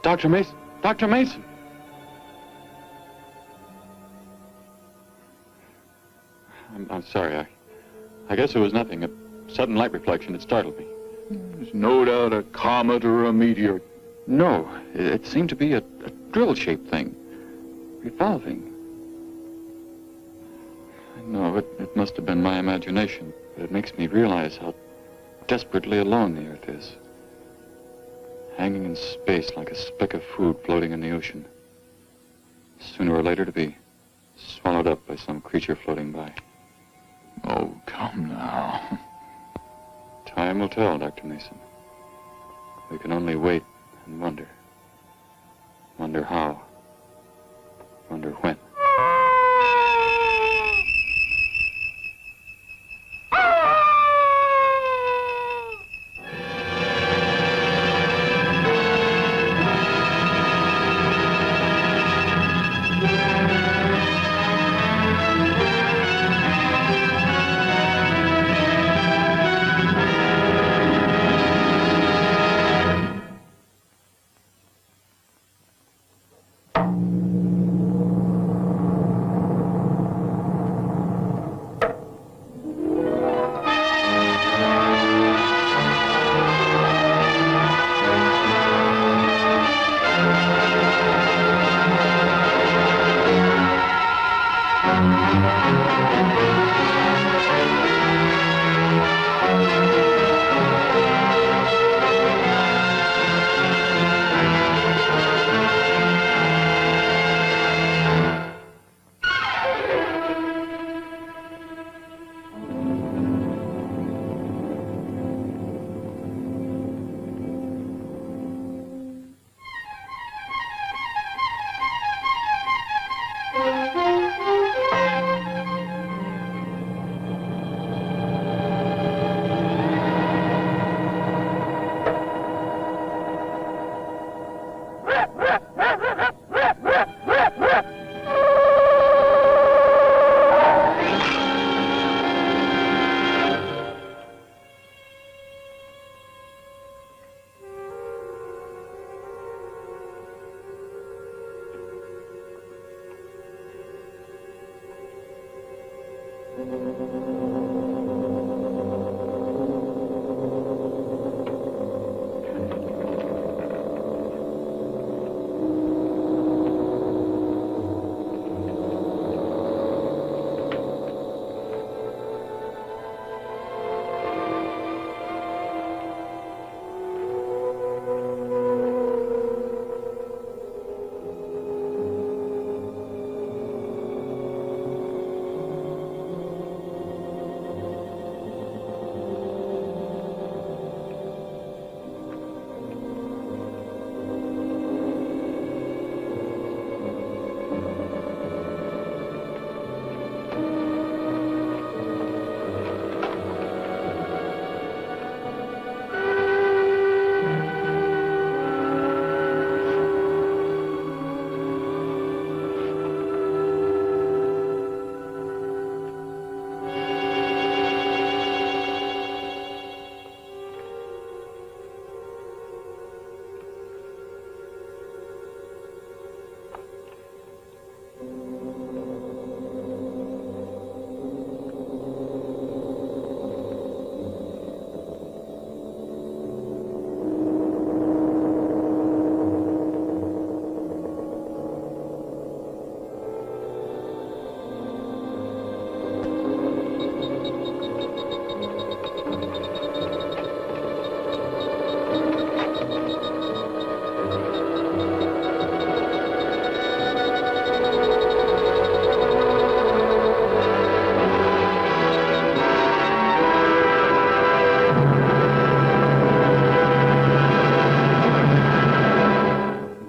Dr. Mason! Dr. Mason! I'm sorry. I guess it was nothing. A sudden light reflection. It startled me. There's no doubt a comet or a meteor. No, it seemed to be a drill-shaped thing. Revolving. No, it must have been my imagination, but it makes me realize how desperately alone the Earth is. Hanging in space like a speck of food floating in the ocean. Sooner or later to be swallowed up by some creature floating by. Oh, come now. Time will tell, Dr. Mason. We can only wait and wonder. Wonder how. Wonder when.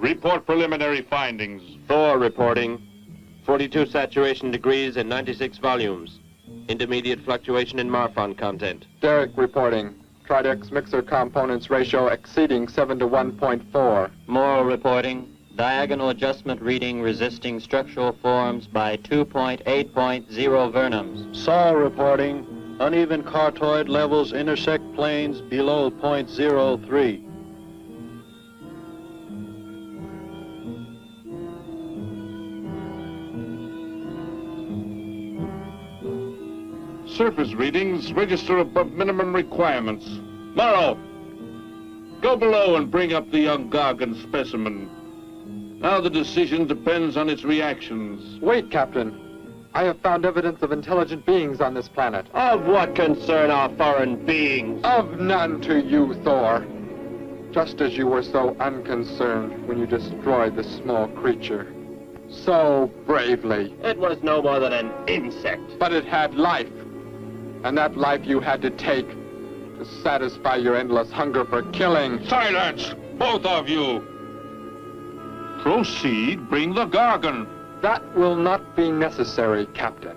Report preliminary findings. Thor reporting. 42 saturation degrees in 96 volumes. Intermediate fluctuation in Marfan content. Derek reporting. Tridex mixer components ratio exceeding 7 to 1.4. Morrow reporting. Diagonal adjustment reading resisting structural forms by 2.8.0 Vernums. Saul reporting. Uneven cartoid levels intersect planes below .03. surface readings register above minimum requirements. Morrow, go below and bring up the young Gargan specimen. Now the decision depends on its reactions. Wait, Captain. I have found evidence of intelligent beings on this planet. Of what concern are foreign beings? Of none to you, Thor. Just as you were so unconcerned when you destroyed the small creature. So bravely. It was no more than an insect. But it had life. And that life you had to take to satisfy your endless hunger for killing. Silence, both of you! Proceed, bring the Gargan. That will not be necessary, Captain.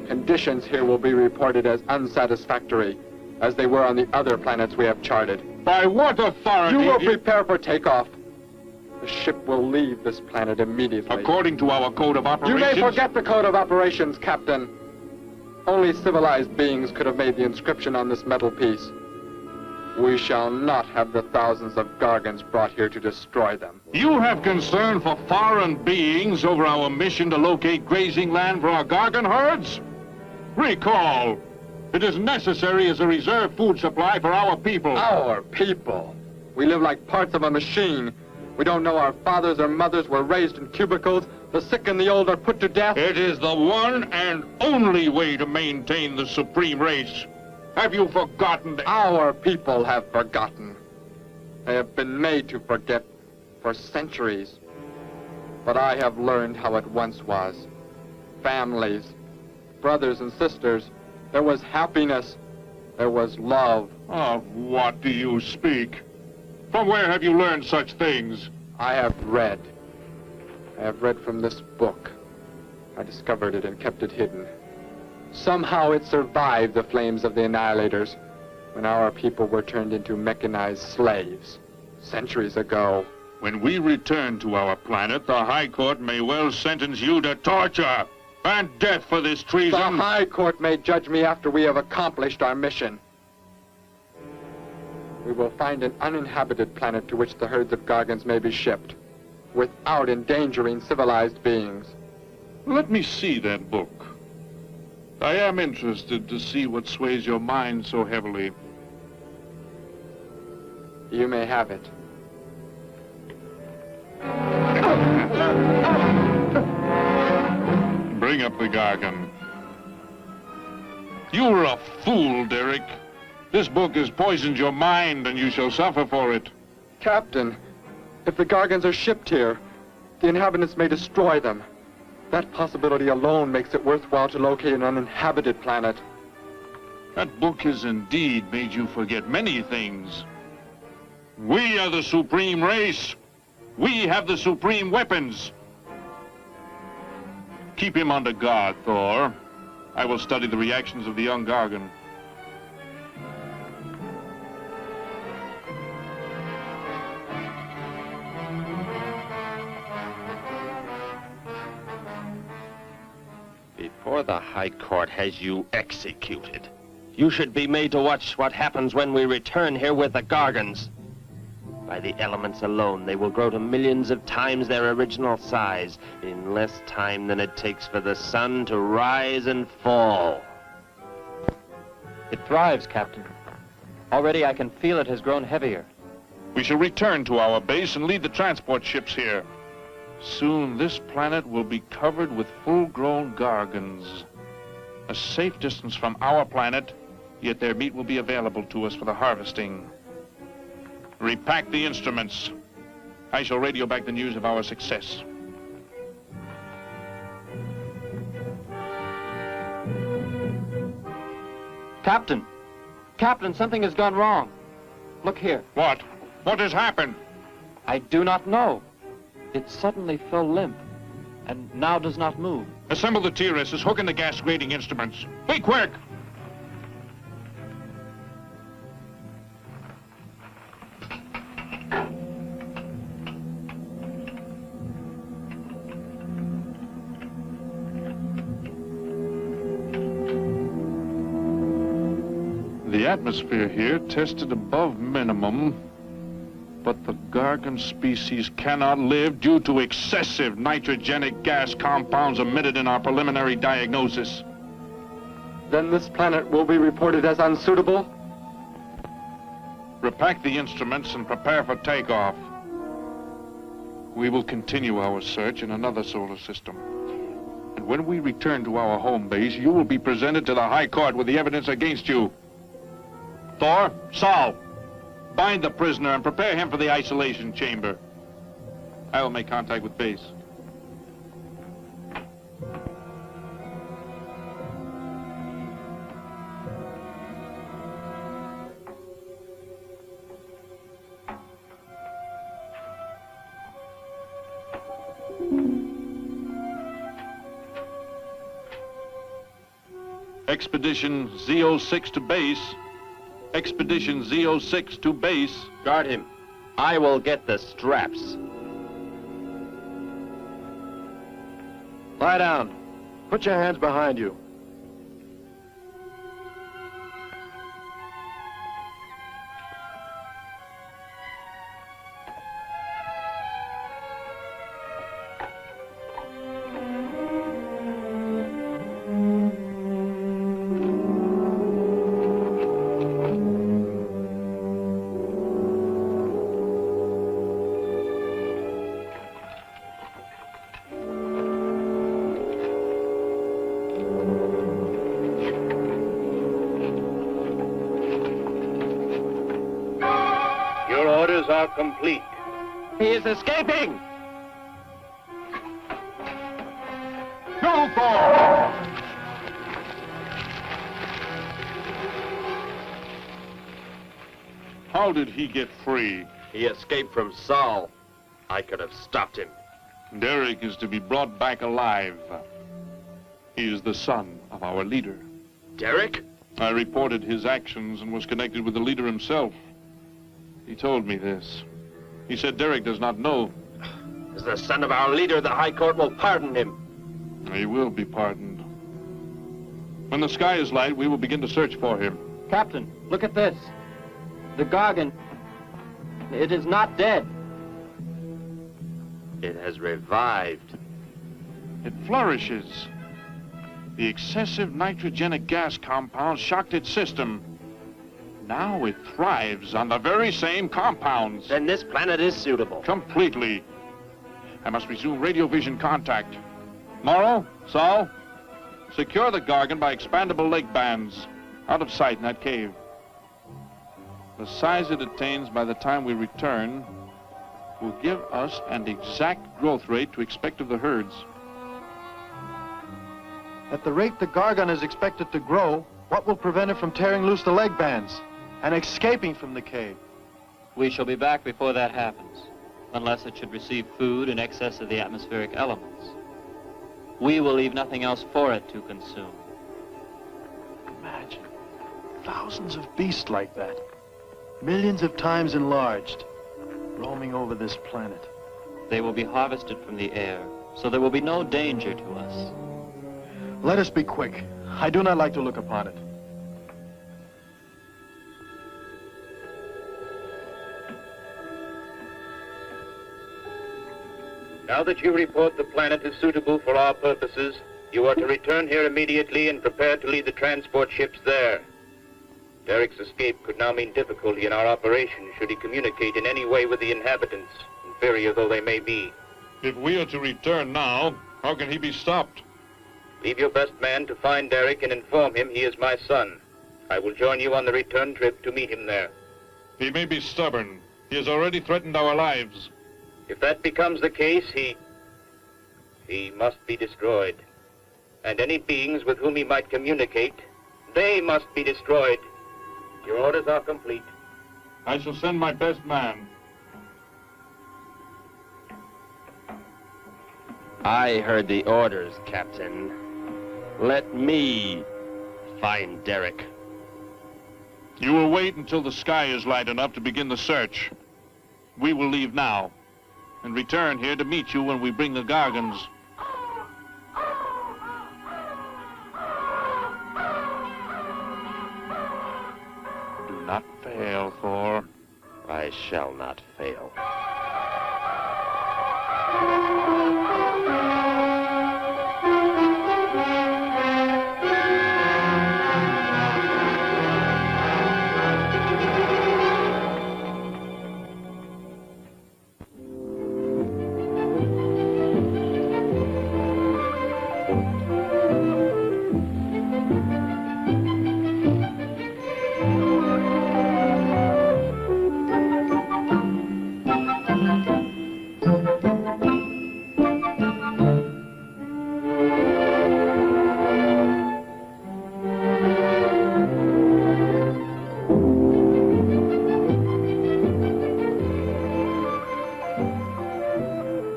Conditions here will be reported as unsatisfactory, as they were on the other planets we have charted. By what authority? You will prepare for takeoff. The ship will leave this planet immediately. According to our code of operations... You may forget the code of operations, Captain. Only civilized beings could have made the inscription on this metal piece. We shall not have the thousands of Gargans brought here to destroy them. You have concern for foreign beings over our mission to locate grazing land for our Gargan herds? Recall, it is necessary as a reserve food supply for our people. Our people? We live like parts of a machine. We don't know our fathers or mothers were raised in cubicles. The sick and the old are put to death. It is the one and only way to maintain the supreme race. Have you forgotten that? Our people have forgotten. They have been made to forget for centuries. But I have learned how it once was. Families, brothers and sisters. There was happiness. There was love. Of what do you speak? From where have you learned such things? I have read. I have read from this book. I discovered it and kept it hidden. Somehow it survived the flames of the Annihilators when our people were turned into mechanized slaves centuries ago. When we return to our planet, the High Court may well sentence you to torture and death for this treason. The High Court may judge me after we have accomplished our mission. We will find an uninhabited planet to which the herds of Gargans may be shipped, without endangering civilized beings. Let me see that book. I am interested to see what sways your mind so heavily. You may have it. Bring up the Gargan. You're a fool, Derek. This book has poisoned your mind, and you shall suffer for it. Captain, if the Gargans are shipped here, the inhabitants may destroy them. That possibility alone makes it worthwhile to locate an uninhabited planet. That book has indeed made you forget many things. We are the supreme race. We have the supreme weapons. Keep him under guard, Thor. I will study the reactions of the young Gargan. Before the High Court has you executed, you should be made to watch what happens when we return here with the Gargans. By the elements alone, they will grow to millions of times their original size in less time than it takes for the sun to rise and fall. It thrives, Captain. Already I can feel it has grown heavier. We shall return to our base and lead the transport ships here. Soon this planet will be covered with full-grown Gargans. A safe distance from our planet, yet their meat will be available to us for the harvesting. Repack the instruments. I shall radio back the news of our success. Captain! Captain, something has gone wrong. Look here. What? What has happened? I do not know. It suddenly fell limp, and now does not move. Assemble the TRSs, hook in the gas grading instruments. Be quick! The atmosphere here tested above minimum. But the Gargan species cannot live due to excessive nitrogenic gas compounds emitted in our preliminary diagnosis. Then this planet will be reported as unsuitable? Repack the instruments and prepare for takeoff. We will continue our search in another solar system. And when we return to our home base, you will be presented to the High Court with the evidence against you. Thor, Saul, bind the prisoner and prepare him for the isolation chamber. I will make contact with base. Expedition Z06 to base. Expedition Z06 to base. Guard him. I will get the straps. Lie down. Put your hands behind you. Are complete. He is escaping! Go, Thor! How did he get free? He escaped from Saul. I could have stopped him. Derek is to be brought back alive. He is the son of our leader. Derek? I reported his actions and was connected with the leader himself. He told me this. He said Derek does not know. As the son of our leader, the High Court will pardon him. He will be pardoned. When the sky is light, we will begin to search for him. Captain, look at this. The Gargan. It is not dead. It has revived. It flourishes. The excessive nitrogenic gas compounds shocked its system. Now it thrives on the very same compounds. Then this planet is suitable. Completely. I must resume radio vision contact. Morrow, Saul, secure the Gargan by expandable leg bands. Out of sight in that cave. The size it attains by the time we return will give us an exact growth rate to expect of the herds. At the rate the Gargan is expected to grow, what will prevent it from tearing loose the leg bands and escaping from the cave? We shall be back before that happens, unless it should receive food in excess of the atmospheric elements. We will leave nothing else for it to consume. Imagine thousands of beasts like that, millions of times enlarged, roaming over this planet. They will be harvested from the air, so there will be no danger to us. Let us be quick. I do not like to look upon it. Now that you report the planet is suitable for our purposes, you are to return here immediately and prepare to lead the transport ships there. Derek's escape could now mean difficulty in our operation should he communicate in any way with the inhabitants, inferior though they may be. If we are to return now, how can he be stopped? Leave your best man to find Derek and inform him he is my son. I will join you on the return trip to meet him there. He may be stubborn. He has already threatened our lives. If that becomes the case, he must be destroyed. And any beings with whom he might communicate, they must be destroyed. Your orders are complete. I shall send my best man. I heard the orders, Captain. Let me find Derek. You will wait until the sky is light enough to begin the search. We will leave now and return here to meet you when we bring the Gargans. Do not fail, Thor. I I shall not fail.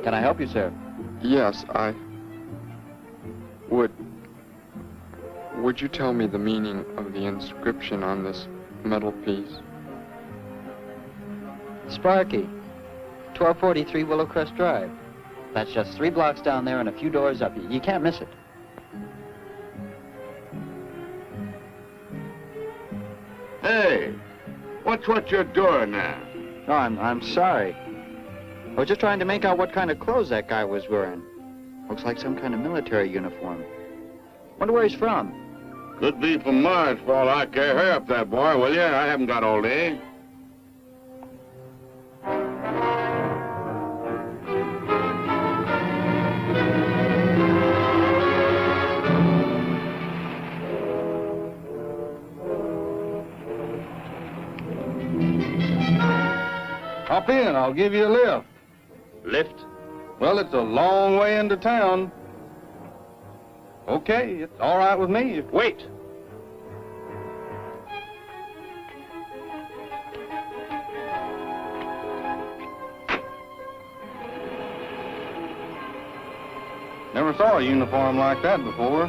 Can I help you, sir? Yes, Would you tell me the meaning of the inscription on this metal piece? Sparky, 1243 Willowcrest Drive. That's just 3 blocks down there and a few doors up. You can't miss it. Hey, what's what you're doing there? No, I'm sorry. I was just trying to make out what kind of clothes that guy was wearing. Looks like some kind of military uniform. Wonder where he's from. Could be from Mars for all I care. Hurry up there, boy, will you? I haven't got all day. Hop in, I'll give you a lift. Lift? Well, it's a long way into town. Okay, it's all right with me. Wait! Never saw a uniform like that before.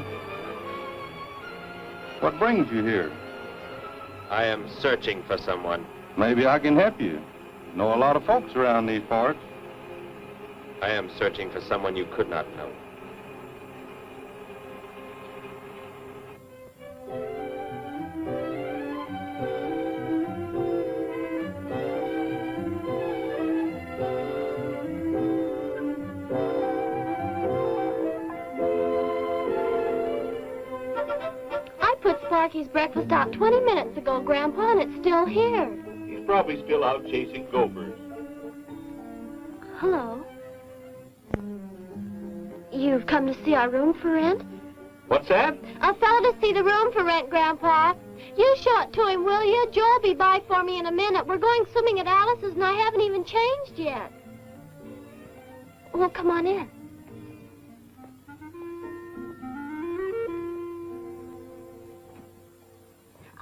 What brings you here? I am searching for someone. Maybe I can help you. Know a lot of folks around these parts. I am searching for someone you could not know. I put Sparky's breakfast out 20 minutes ago, Grandpa, and it's still here. He's probably still out chasing gophers. Hello. You've come to see our room for rent? What's that? A fellow to see the room for rent, Grandpa. You show it to him, will you? Joe'll be by for me in a minute. We're going swimming at Alice's, and I haven't even changed yet. Well, come on in.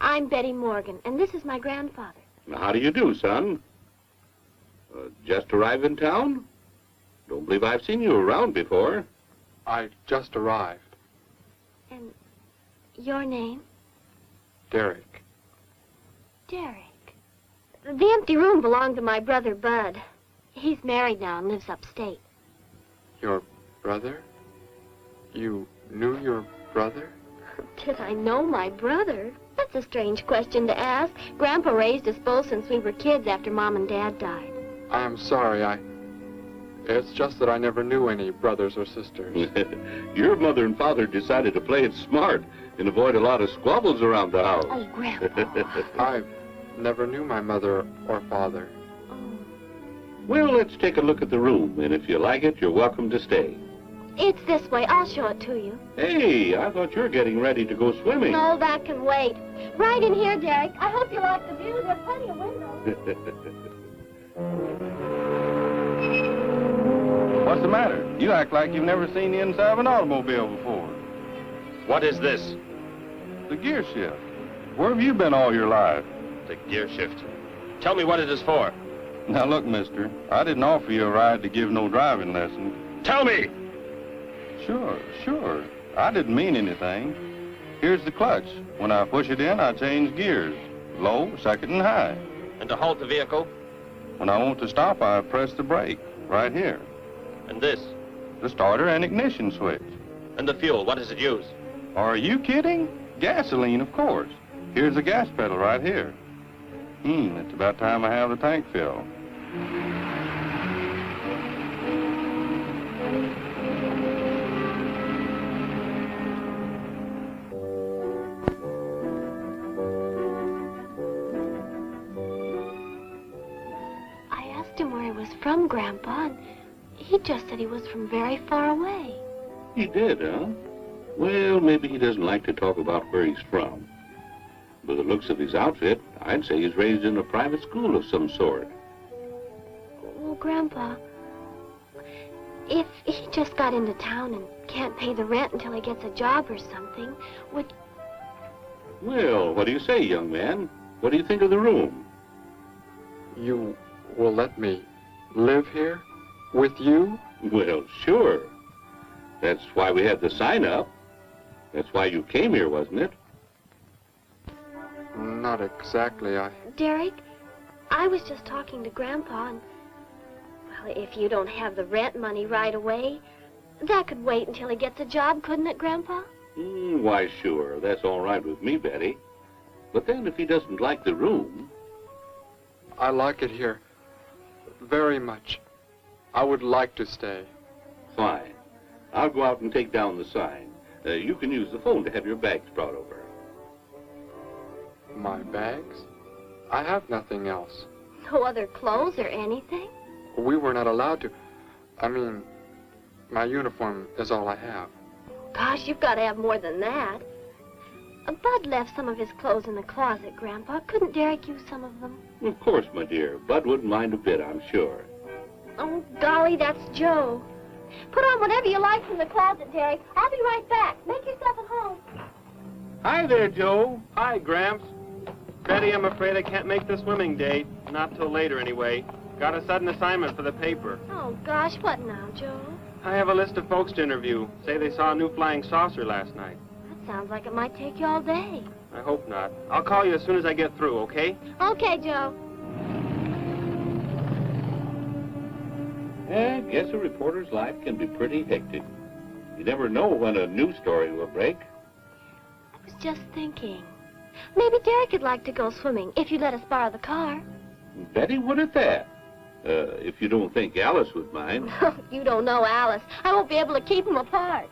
I'm Betty Morgan, and this is my grandfather. How do you do, son? Just arrived in town? Don't believe I've seen you around before. I just arrived. And your name? Derek. Derek. The empty room belonged to my brother, Bud. He's married now and lives upstate. Your brother? You knew your brother? Did I know my brother? That's a strange question to ask. Grandpa raised us both since we were kids after Mom and Dad died. I am sorry, It's just that I never knew any brothers or sisters. Your mother and father decided to play it smart and avoid a lot of squabbles around the house. Oh, Grandpa. I never knew my mother or father. Well, let's take a look at the room, and if you like it, you're welcome to stay. It's this way. I'll show it to you. Hey, I thought you were getting ready to go swimming. No, that can wait. Right in here, Derek. I hope you like the view. There are plenty of windows. What's the matter? You act like you've never seen the inside of an automobile before. What is this? The gear shift. Where have you been all your life? The gear shift. Tell me what it is for. Now look, mister, I didn't offer you a ride to give no driving lesson. Tell me! Sure. I didn't mean anything. Here's the clutch. When I push it in, I change gears. Low, second, and high. And to halt the vehicle? When I want to stop, I press the brake, right here. And this? The starter and ignition switch. And the fuel, what does it use? Are you kidding? Gasoline, of course. Here's the gas pedal right here. It's about time I have the tank filled. I asked him where he was from, Grandpa, and he just said he was from very far away. He did, huh? Well, maybe he doesn't like to talk about where he's from. By the looks of his outfit, I'd say he's raised in a private school of some sort. Well, Grandpa, if he just got into town and can't pay the rent until he gets a job or something, would... Well, what do you say, young man? What do you think of the room? You will let me live here with you? Well, sure. That's why we had the sign up. That's why you came here, wasn't it? Not exactly, Derek, I was just talking to Grandpa, and... Well, if you don't have the rent money right away, that could wait until he gets a job, couldn't it, Grandpa? Why, sure. That's all right with me, Betty. But then if he doesn't like the room... I like it here very much. I would like to stay. Fine. I'll go out and take down the sign. You can use the phone to have your bags brought over. My bags? I have nothing else. No other clothes or anything? We were not allowed to. I mean, my uniform is all I have. Gosh, you've got to have more than that. Bud left some of his clothes in the closet, Grandpa. Couldn't Derek use some of them? Of course, my dear. Bud wouldn't mind a bit, I'm sure. Oh, golly, that's Joe. Put on whatever you like from the closet, Derek. I'll be right back. Make yourself at home. Hi there, Joe. Hi, Gramps. Betty, I'm afraid I can't make the swimming date. Not till later, anyway. Got a sudden assignment for the paper. Oh, gosh, what now, Joe? I have a list of folks to interview. Say they saw a new flying saucer last night. That sounds like it might take you all day. I hope not. I'll call you as soon as I get through, okay? Okay, Joe. I guess a reporter's life can be pretty hectic. You never know when a news story will break. I was just thinking. Maybe Derek would like to go swimming if you'd let us borrow the car. Betty would at that. If you don't think Alice would mind. You don't know Alice. I won't be able to keep them apart.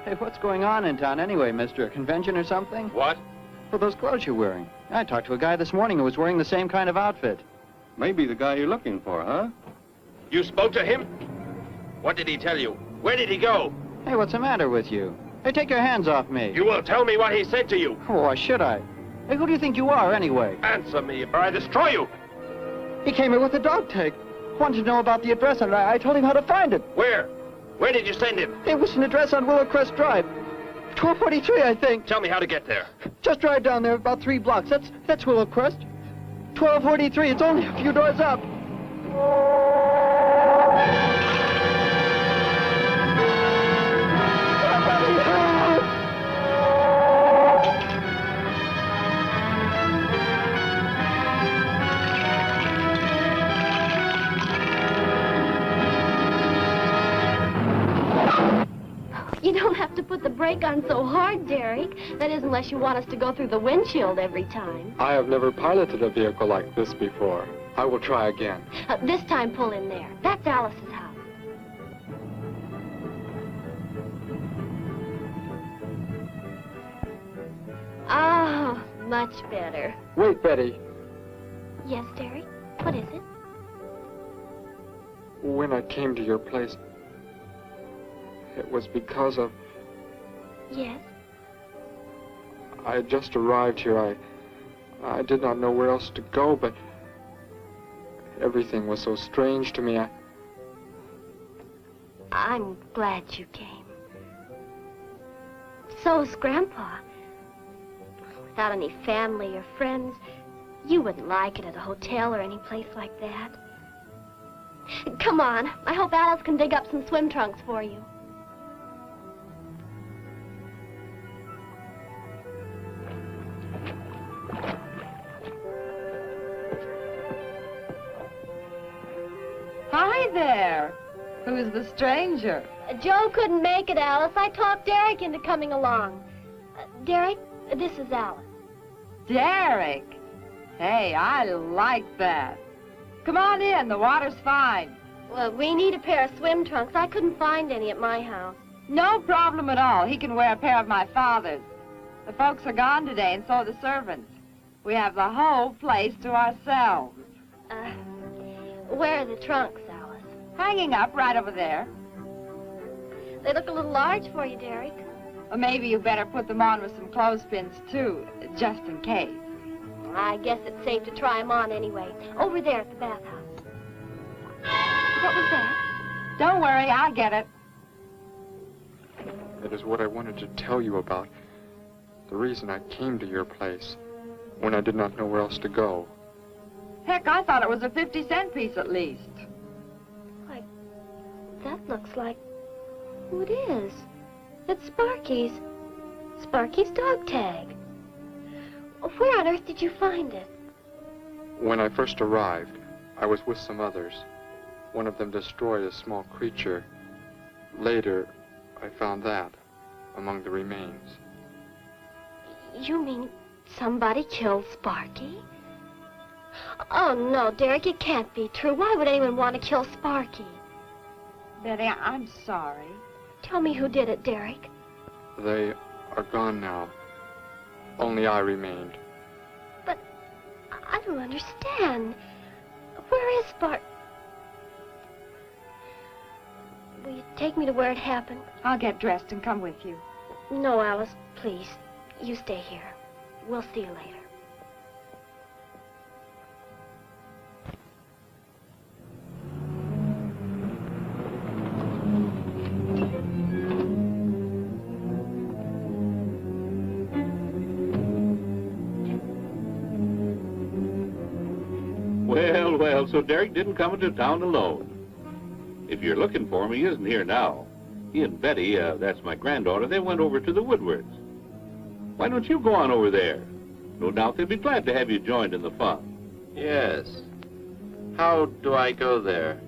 Hey, what's going on in town anyway, mister? A convention or something? What? For those clothes you're wearing. I talked to a guy this morning who was wearing the same kind of outfit. Maybe the guy you're looking for, huh? You spoke to him? What did he tell you? Where did he go? Hey, what's the matter with you? Hey, take your hands off me. You will tell me what he said to you. Oh, why should I? Hey, who do you think you are, anyway? Answer me, or I destroy you. He came here with a dog tag. Wanted to know about the address, and I told him how to find it. Where? Where did you send him? It was an address on Willow Crest Drive. 1243, I think. Tell me how to get there. Just drive down there about 3 blocks. That's Willow Crest. 1243. It's only a few doors up. Somebody help! You don't have to put the brake on so hard, Derek. That is, unless you want us to go through the windshield every time. I have never piloted a vehicle like this before. I will try again. This time, pull in there. That's Alice's house. Ah, much better. Wait, Betty. Yes, Derek? What is it? When I came to your place, it was because of... Yes? I had just arrived here. I did not know where else to go, but everything was so strange to me. I'm glad you came. So's Grandpa. Without any family or friends, you wouldn't like it at a hotel or any place like that. Come on. I hope Alice can dig up some swim trunks for you. Hi there. Who's the stranger? Joe couldn't make it, Alice. I talked Derek into coming along. Derek, this is Alice. Derek. Hey, I like that. Come on in, the water's fine. Well, we need a pair of swim trunks. I couldn't find any at my house. No problem at all. He can wear a pair of my father's. The folks are gone today, and so are the servants. We have the whole place to ourselves. Where are the trunks, Alice? Hanging up right over there. They look a little large for you, Derek. Well, maybe you better put them on with some clothespins, too, just in case. I guess it's safe to try them on anyway. Over there at the bathhouse. What was that? Don't worry, I'll get it. It is what I wanted to tell you about. The reason I came to your place when I did not know where else to go. Heck, I thought it was a 50-cent piece at least. Why, that looks like... who it is. It's Sparky's. Sparky's dog tag. Where on earth did you find it? When I first arrived, I was with some others. One of them destroyed a small creature. Later, I found that among the remains. You mean somebody killed Sparky? Oh, no, Derek, it can't be true. Why would anyone want to kill Sparky? Betty, I'm sorry. Tell me who did it, Derek. They are gone now. Only I remained. But I don't understand. Where is Sparky? Will you take me to where it happened? I'll get dressed and come with you. No, Alice, please. You stay here. We'll see you later. Well, so Derek didn't come into town alone. If you're looking for him, he isn't here now. He and Betty, that's my granddaughter, they went over to the Woodwards. Why don't you go on over there? No doubt they'd be glad to have you joined in the fun. Yes. How do I go there?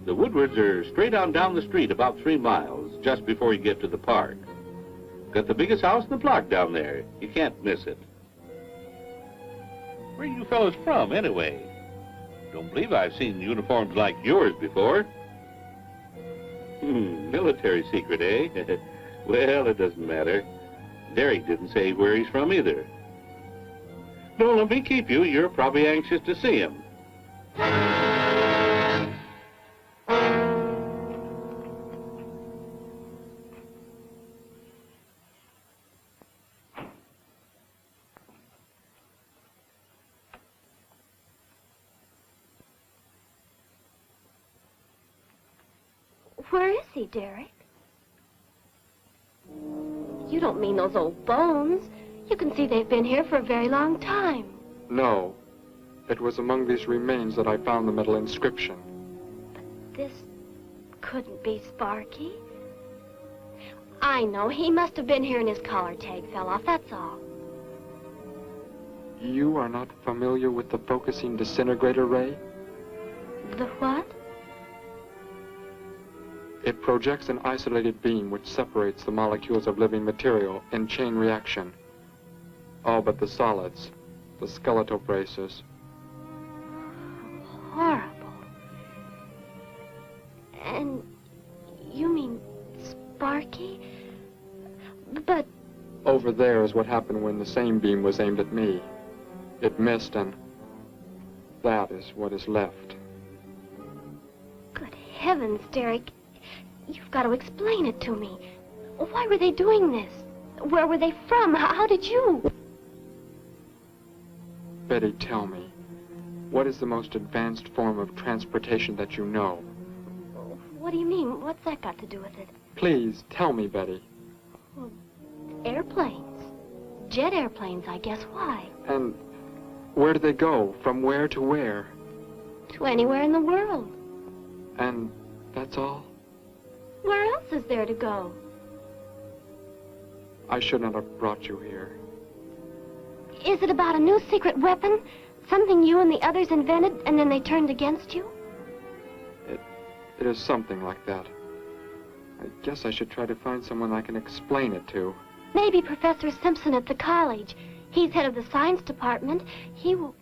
The Woodwards are straight on down the street about 3 miles, just before you get to the park. Got the biggest house in the block down there. You can't miss it. Where are you fellows from, anyway? Don't believe I've seen uniforms like yours before. Military secret, eh? Well, it doesn't matter. Derek didn't say where he's from either. Don't let me keep you. You're probably anxious to see him. Where is he, Derek? You don't mean those old bones. You can see they've been here for a very long time. No. It was among these remains that I found the metal inscription. But this couldn't be Sparky. I know. He must have been here and his collar tag fell off, that's all. You are not familiar with the focusing disintegrator ray? The what? It projects an isolated beam which separates the molecules of living material in chain reaction. All but the solids, the skeletal braces. Horrible. And you mean Sparky? But... Over there is what happened when the same beam was aimed at me. It missed, and that is what is left. Good heavens, Derek. You've got to explain it to me. Why were they doing this? Where were they from? How did you? Betty, tell me, what is the most advanced form of transportation that you know? What do you mean? What's that got to do with it? Please, tell me, Betty. Well, airplanes. Jet airplanes, I guess. Why? And where do they go? From where to where? To anywhere in the world. And that's all? Where else is there to go? I should not have brought you here. Is it about a new secret weapon? Something you and the others invented and then they turned against you? It is something like that. I guess I should try to find someone I can explain it to. Maybe Professor Simpson at the college. He's head of the science department. He will...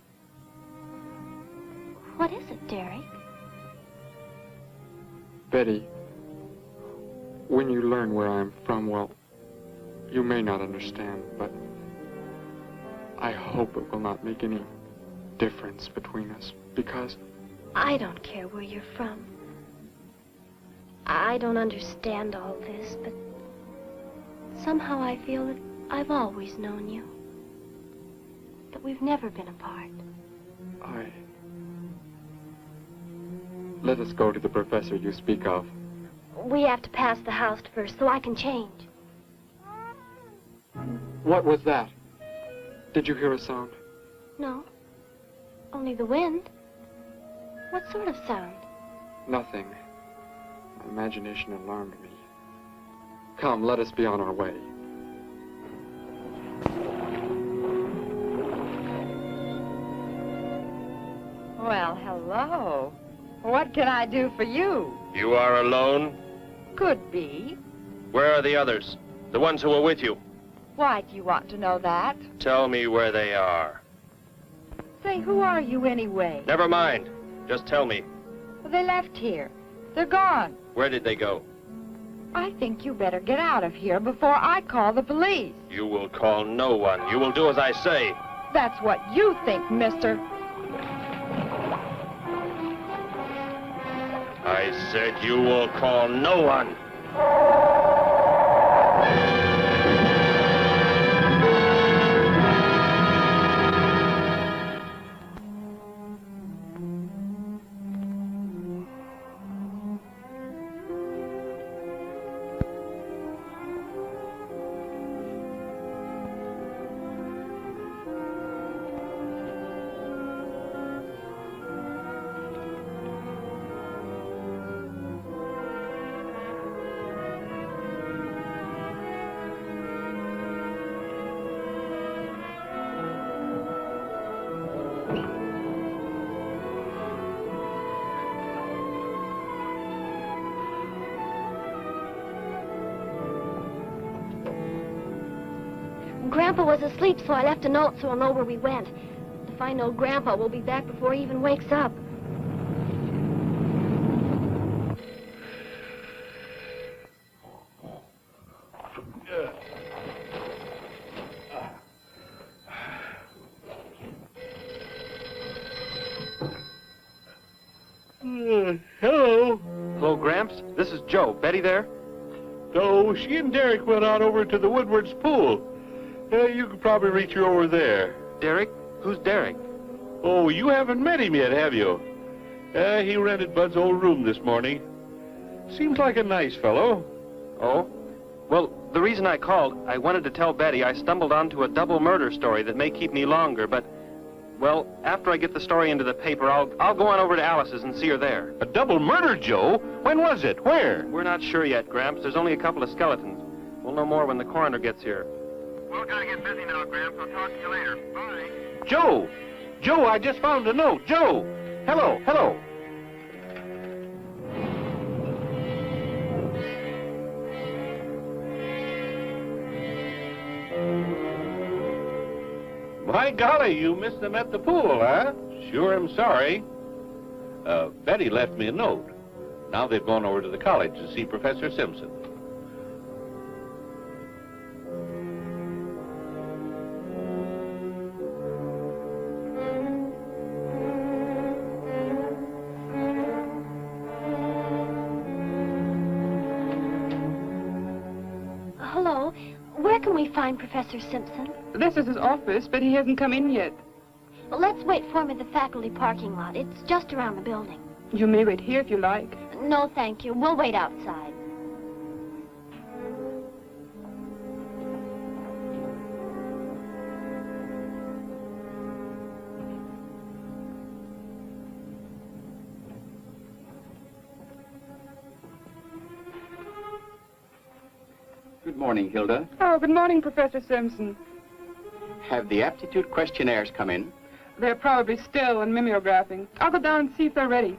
What is it, Derek? Betty, when you learn where I'm from, well, you may not understand, but I hope it will not make any difference between us, because... I don't care where you're from. I don't understand all this, but somehow I feel that I've always known you. But we've never been apart. Let us go to the professor you speak of. We have to pass the house first, so I can change. What was that? Did you hear a sound? No. Only the wind. What sort of sound? Nothing. My imagination alarmed me. Come, let us be on our way. Well, hello. What can I do for you? You are alone? Could be. Where are the others? The ones who were with you? Why do you want to know that? Tell me where they are. Say, who are you anyway? Never mind. Just tell me. Well, they left here. They're gone. Where did they go? I think you better get out of here before I call the police. You will call no one. You will do as I say. That's what you think, mister. I said you will call no one. Grandpa was asleep, so I left a note so he'll know where we went. If I know Grandpa, we'll be back before he even wakes up. Hello. Hello, Gramps. This is Joe. Betty there? No, she and Derek went out over to the Woodward's pool. You could probably reach her over there. Derek? Who's Derek? Oh, you haven't met him yet, have you? He rented Bud's old room this morning. Seems like a nice fellow. Oh? Well, the reason I called, I wanted to tell Betty I stumbled onto a double murder story that may keep me longer, but, well, after I get the story into the paper, I'll go on over to Alice's and see her there. A double murder, Joe? When was it? Where? We're not sure yet, Gramps. There's only a couple of skeletons. We'll know more when the coroner gets here. Well, gotta get busy now, Gramps. I'll talk to you later. Bye. Joe! Joe, I just found a note. Joe! Hello, hello. My golly, you missed them at the pool, huh? Sure, I'm sorry. Betty left me a note. Now they've gone over to the college to see Professor Simpson. Hello. Where can we find Professor Simpson? This is his office, but he hasn't come in yet. Well, let's wait for him at the faculty parking lot. It's just around the building. You may wait here if you like. No, thank you. We'll wait outside. Good morning, Hilda. Oh, good morning, Professor Simpson. Have the aptitude questionnaires come in? They're probably still in mimeographing. I'll go down and see if they're ready.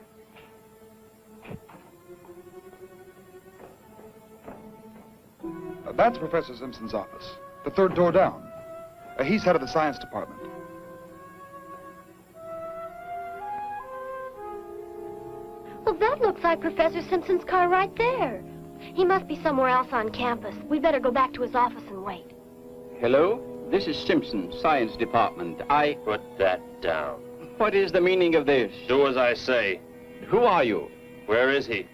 That's Professor Simpson's office. The third door down. He's head of the science department. Well, that looks like Professor Simpson's car right there. He must be somewhere else on campus. We better go back to his office and wait. Hello? This is Simpson, science department. Put that down. What is the meaning of this? Do as I say. Who are you? Where is he?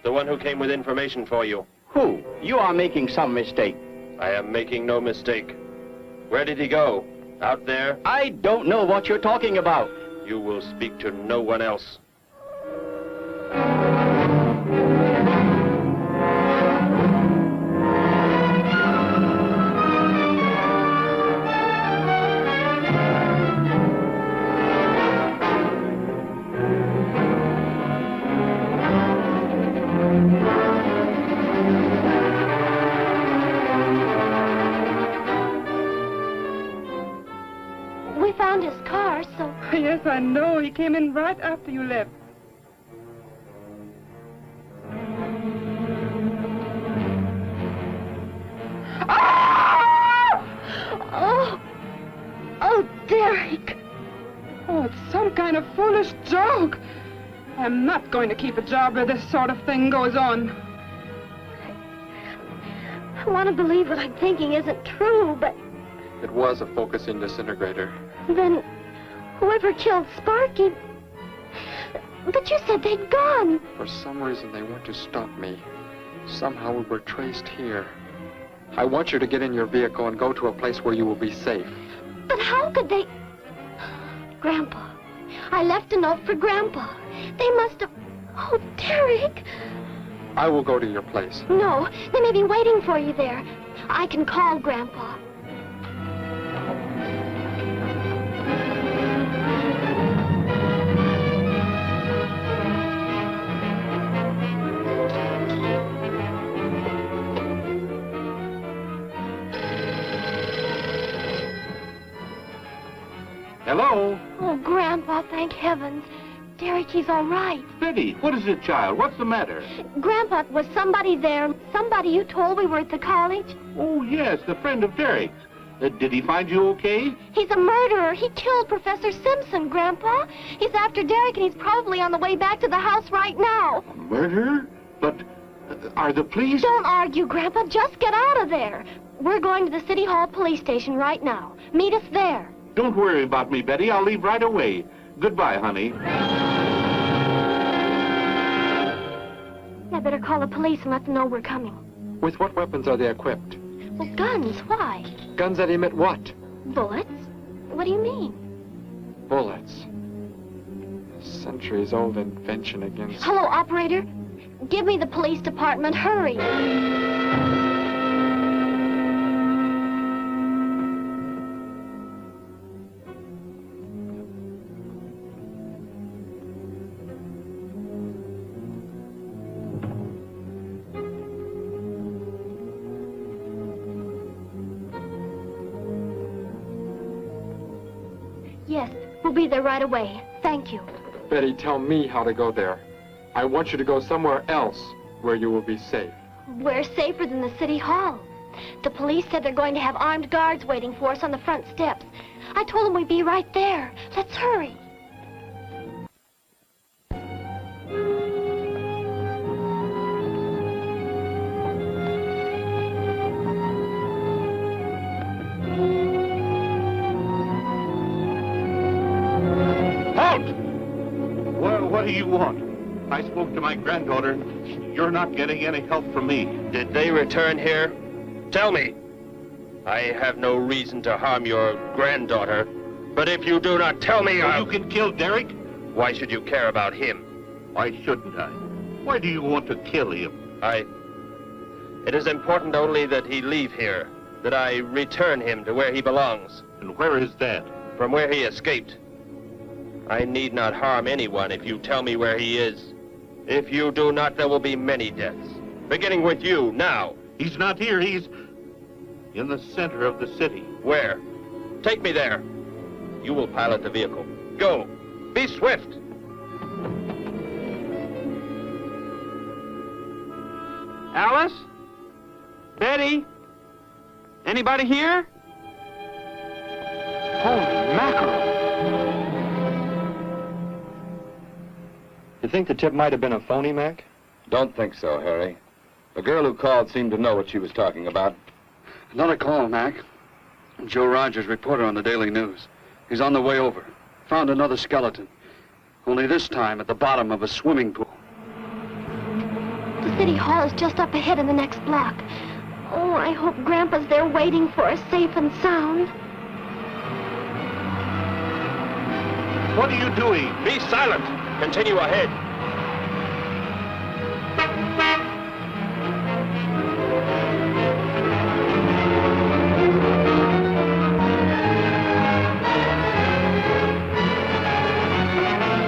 The one who came with information for you. Who? You are making some mistake. I am making no mistake. Where did he go? Out there? I don't know what you're talking about. You will speak to no one else. We found his car, so... Yes, I know. He came in right after you left. Oh! Oh, Derek! Oh, it's some kind of foolish joke. I'm not going to keep a job where this sort of thing goes on. I want to believe what I'm thinking isn't true, but It was a focusing disintegrator. then whoever killed Sparky... But you said they'd gone. For some reason, they want to stop me. Somehow we were traced here. I want you to get in your vehicle and go to a place where you will be safe. But how could they... Grandpa. I left a note for Grandpa. They must have... Oh, Derek. I will go to your place. No, they may be waiting for you there. I can call Grandpa. Hello? Oh, Grandpa, thank heavens. Derek, he's all right. Betty, what is it, child? What's the matter? Grandpa, was somebody there? Somebody you told we were at the college? Oh, yes, the friend of Derek's. Did he find you okay? He's a murderer. He killed Professor Simpson, Grandpa. He's after Derek, and he's probably on the way back to the house right now. A murderer? But are the police... Don't argue, Grandpa. Just get out of there. We're going to the City Hall police station right now. Meet us there. Don't worry about me, Betty. I'll leave right away. Goodbye, honey. I better call the police and let them know we're coming. With what weapons are they equipped? Well, guns. Why? Guns that emit what? Bullets? What do you mean? Bullets. A centuries-old invention against... Hello, operator. Give me the police department. Hurry. Yes, we'll be there right away. Thank you. Betty, tell me how to go there. I want you to go somewhere else where you will be safe. We're safer than the City Hall. The police said they're going to have armed guards waiting for us on the front steps. I told them we'd be right there. Let's hurry. What do you want? I spoke to my granddaughter. You're not getting any help from me. Did they return here? Tell me. I have no reason to harm your granddaughter, but if you do not tell me, You can kill Derek? Why should you care about him? Why shouldn't I? Why do you want to kill him? It is important only that he leave here, that I return him to where he belongs. And where is that? From where he escaped. I need not harm anyone if you tell me where he is. If you do not, there will be many deaths. Beginning with you, now. He's not here. He's in the center of the city. Where? Take me there. You will pilot the vehicle. Go. Be swift. Alice? Betty? Anybody here? Holy mackerel. You think the tip might have been a phony, Mac? Don't think so, Harry. The girl who called seemed to know what she was talking about. Another call, Mac. Joe Rogers, reporter on the Daily News. He's on the way over. Found another skeleton. Only this time at the bottom of a swimming pool. The city hall is just up ahead in the next block. Oh, I hope Grandpa's there waiting for us safe and sound. What are you doing? Be silent. Continue ahead.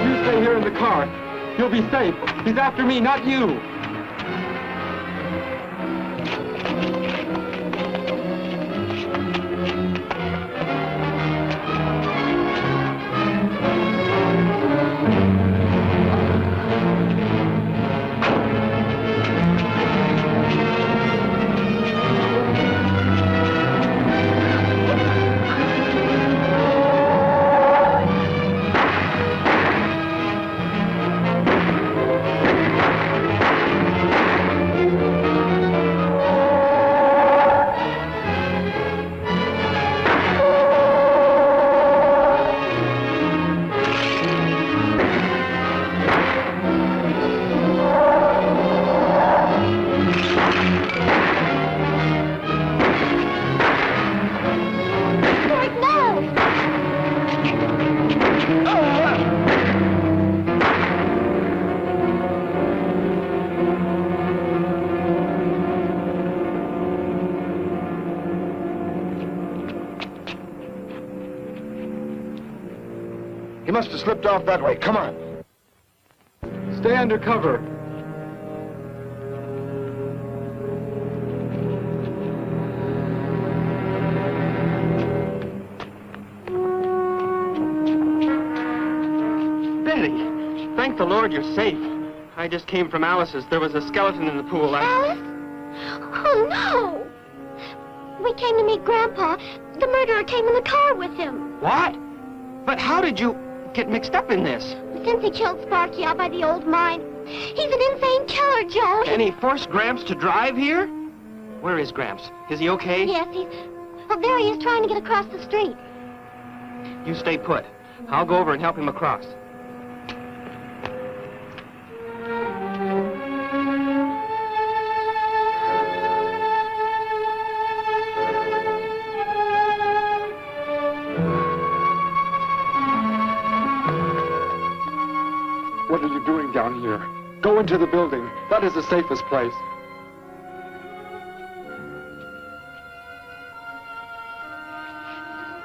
You stay here in the car. You'll be safe. He's after me, not you. He must have slipped off that way. Come on. Stay under cover. Betty, thank the Lord you're safe. I just came from Alice's. There was a skeleton in the pool. Alice? Oh, no! We came to meet Grandpa. The murderer came in the car with him. What? But how did you get mixed up in this? Since he killed Sparky out by the old mine. He's an insane killer, Joe. And he forced Gramps to drive here? Where is Gramps? Is he okay? Yes, he's... Well, there he is trying to get across the street. You stay put. I'll go over and help him across. What are you doing down here? Go into the building. That is the safest place.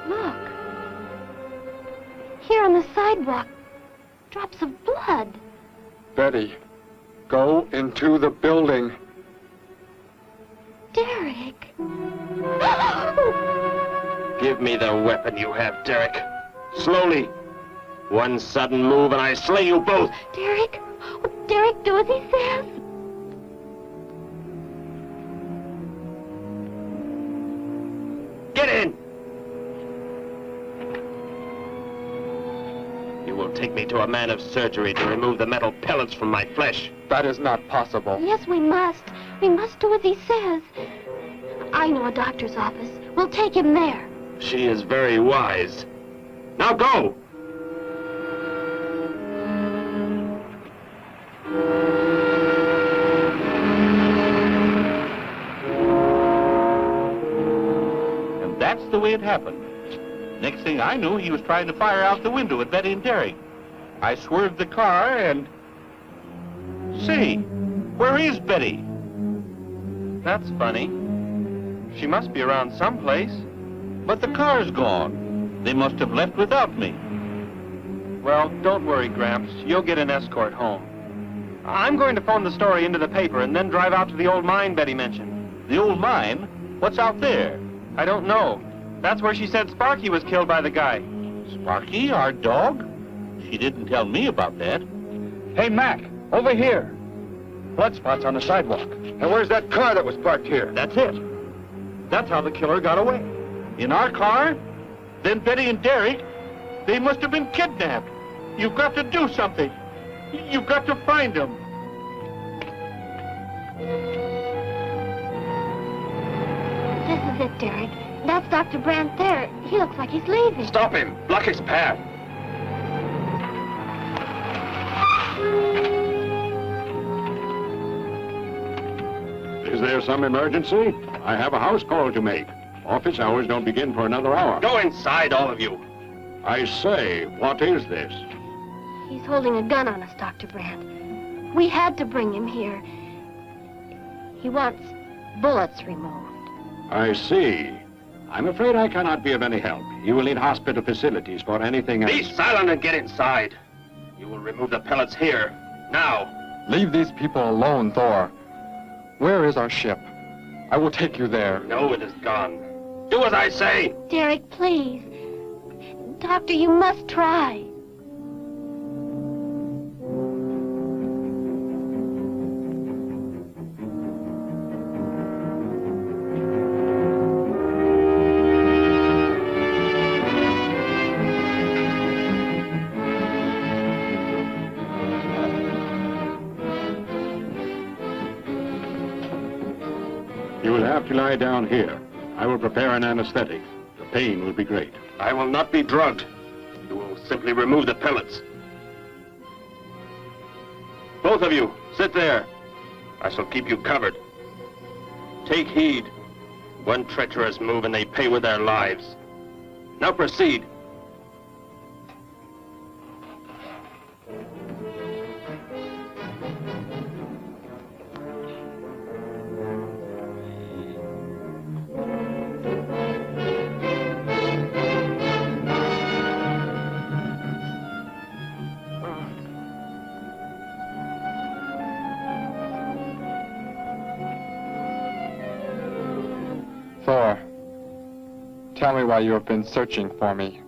Look. Here on the sidewalk. Drops of blood. Betty, go into the building. Derek. Give me the weapon you have, Derek. Slowly. One sudden move and I slay you both. Derek? Derek, do as he says. Get in! You will take me to a man of surgery to remove the metal pellets from my flesh. That is not possible. Yes, we must. We must do as he says. I know a doctor's office. We'll take him there. She is very wise. Now go! And that's the way it happened. Next thing I knew, he was trying to fire out the window at Betty and Derek. I swerved the car and... Say, where is Betty? That's funny. She must be around someplace. But the car's gone. They must have left without me. Well, don't worry, Gramps. You'll get an escort home. I'm going to phone the story into the paper and then drive out to the old mine Betty mentioned. The old mine? What's out there? I don't know. That's where she said Sparky was killed by the guy. Sparky, our dog? She didn't tell me about that. Hey, Mac, over here. Blood spots on the sidewalk. And where's that car that was parked here? That's it. That's how the killer got away. In our car? Then Betty and Derek, they must have been kidnapped. You've got to do something. You've got to find them. This is it, Derek. That's Dr. Brandt there. He looks like he's leaving. Stop him! Block his path! Is there some emergency? I have a house call to make. Office hours don't begin for another hour. Go inside, all of you. I say, what is this? He's holding a gun on us, Dr. Brandt. We had to bring him here. He wants bullets removed. I see. I'm afraid I cannot be of any help. You will need hospital facilities for anything else. Be silent and get inside. You will remove the pellets here, now. Leave these people alone, Thor. Where is our ship? I will take you there. No, it is gone. Do as I say. Derek, please. Doctor, you must try. You will have to lie down here. I will prepare an anesthetic. The pain will be great. I will not be drugged. You will simply remove the pellets. Both of you, sit there. I shall keep you covered. Take heed. One treacherous move and they pay with their lives. Now proceed. Thor, tell me why you have been searching for me.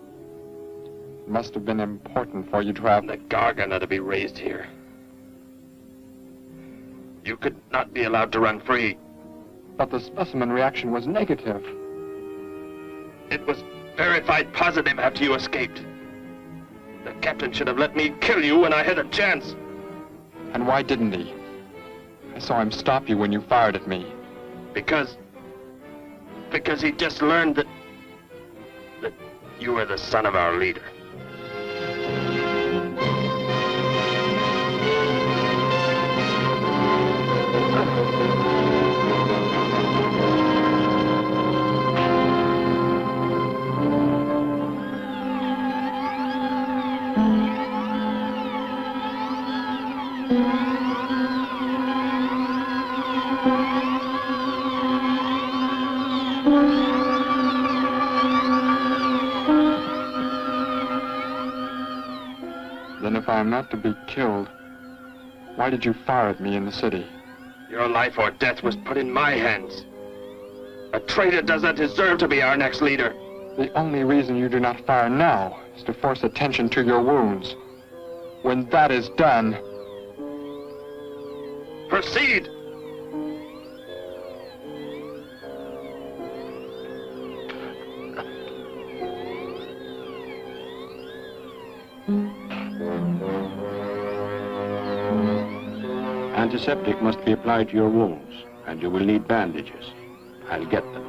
It must have been important for you to have... The Gargan are to be raised here. You could not be allowed to run free. But the specimen reaction was negative. It was verified positive after you escaped. The captain should have let me kill you when I had a chance. And why didn't he? I saw him stop you when you fired at me. Because he just learned that you were the son of our leader. Then if I am not to be killed, why did you fire at me in the city? Your life or death was put in my hands. A traitor does not deserve to be our next leader. The only reason you do not fire now is to force attention to your wounds. When that is done... Proceed! Antiseptic must be applied to your wounds, and you will need bandages. I'll get them.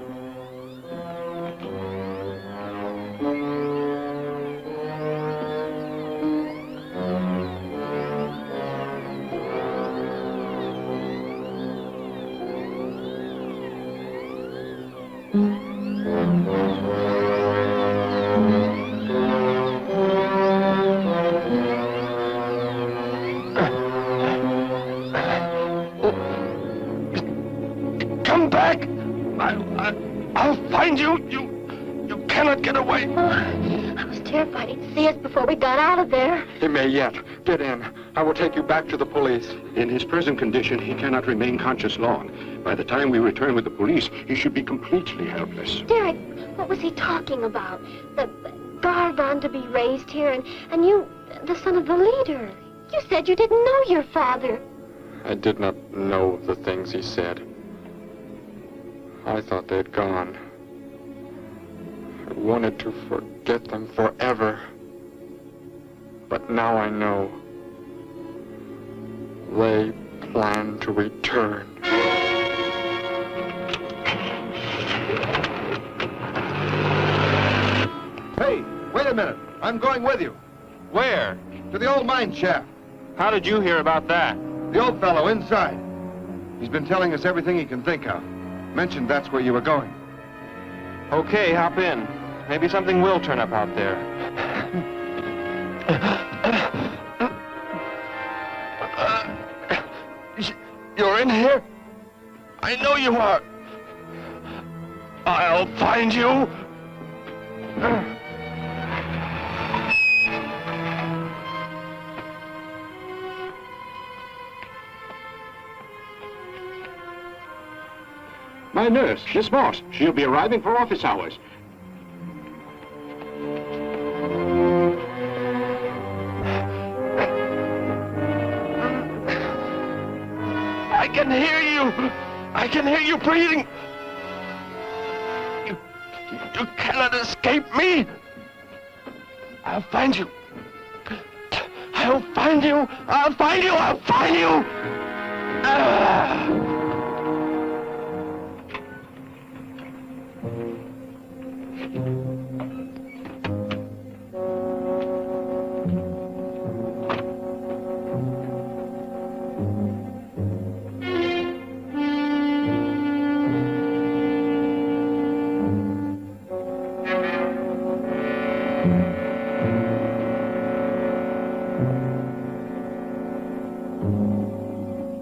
Come back! I'll find you! You cannot get away! I was terrified he'd see us before we got out of there. He may yet. Get in. I will take you back to the police. In his present condition, he cannot remain conscious long. By the time we return with the police, he should be completely helpless. Derek, what was he talking about? The Gargon to be raised here, and you, the son of the leader. You said you didn't know your father. I did not know the things he said. I thought they'd gone. I wanted to forget them forever. But now I know. They plan to return. Hey, wait a minute. I'm going with you. Where? To the old mine shaft. How did you hear about that? The old fellow inside. He's been telling us everything he can think of. Mentioned that's where you were going. Okay, hop in. Maybe something will turn up out there. You're in here? I know you are. I'll find you. My nurse, Miss Moss. She'll be arriving for office hours. I can hear you. I can hear you breathing. You cannot escape me. I'll find you. I'll find you. I'll find you. I'll find you.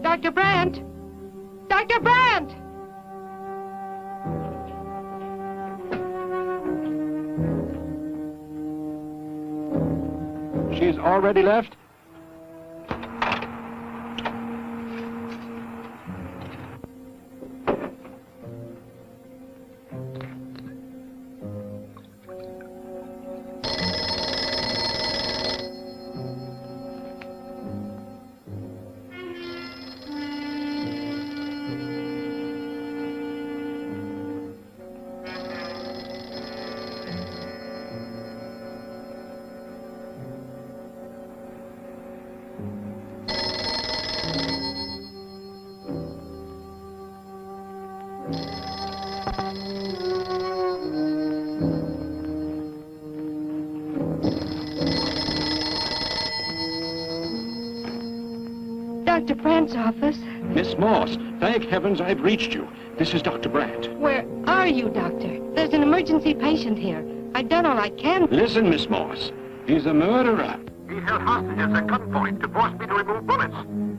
Dr. Brandt! Dr. Brandt! She's already left? Dr. Brandt's office. Miss Moss, thank heavens I've reached you. This is Dr. Brandt. Where are you, Doctor? There's an emergency patient here. I've done all I can. Listen, Miss Moss. He's a murderer. He held hostages at gunpoint to force me to remove bullets.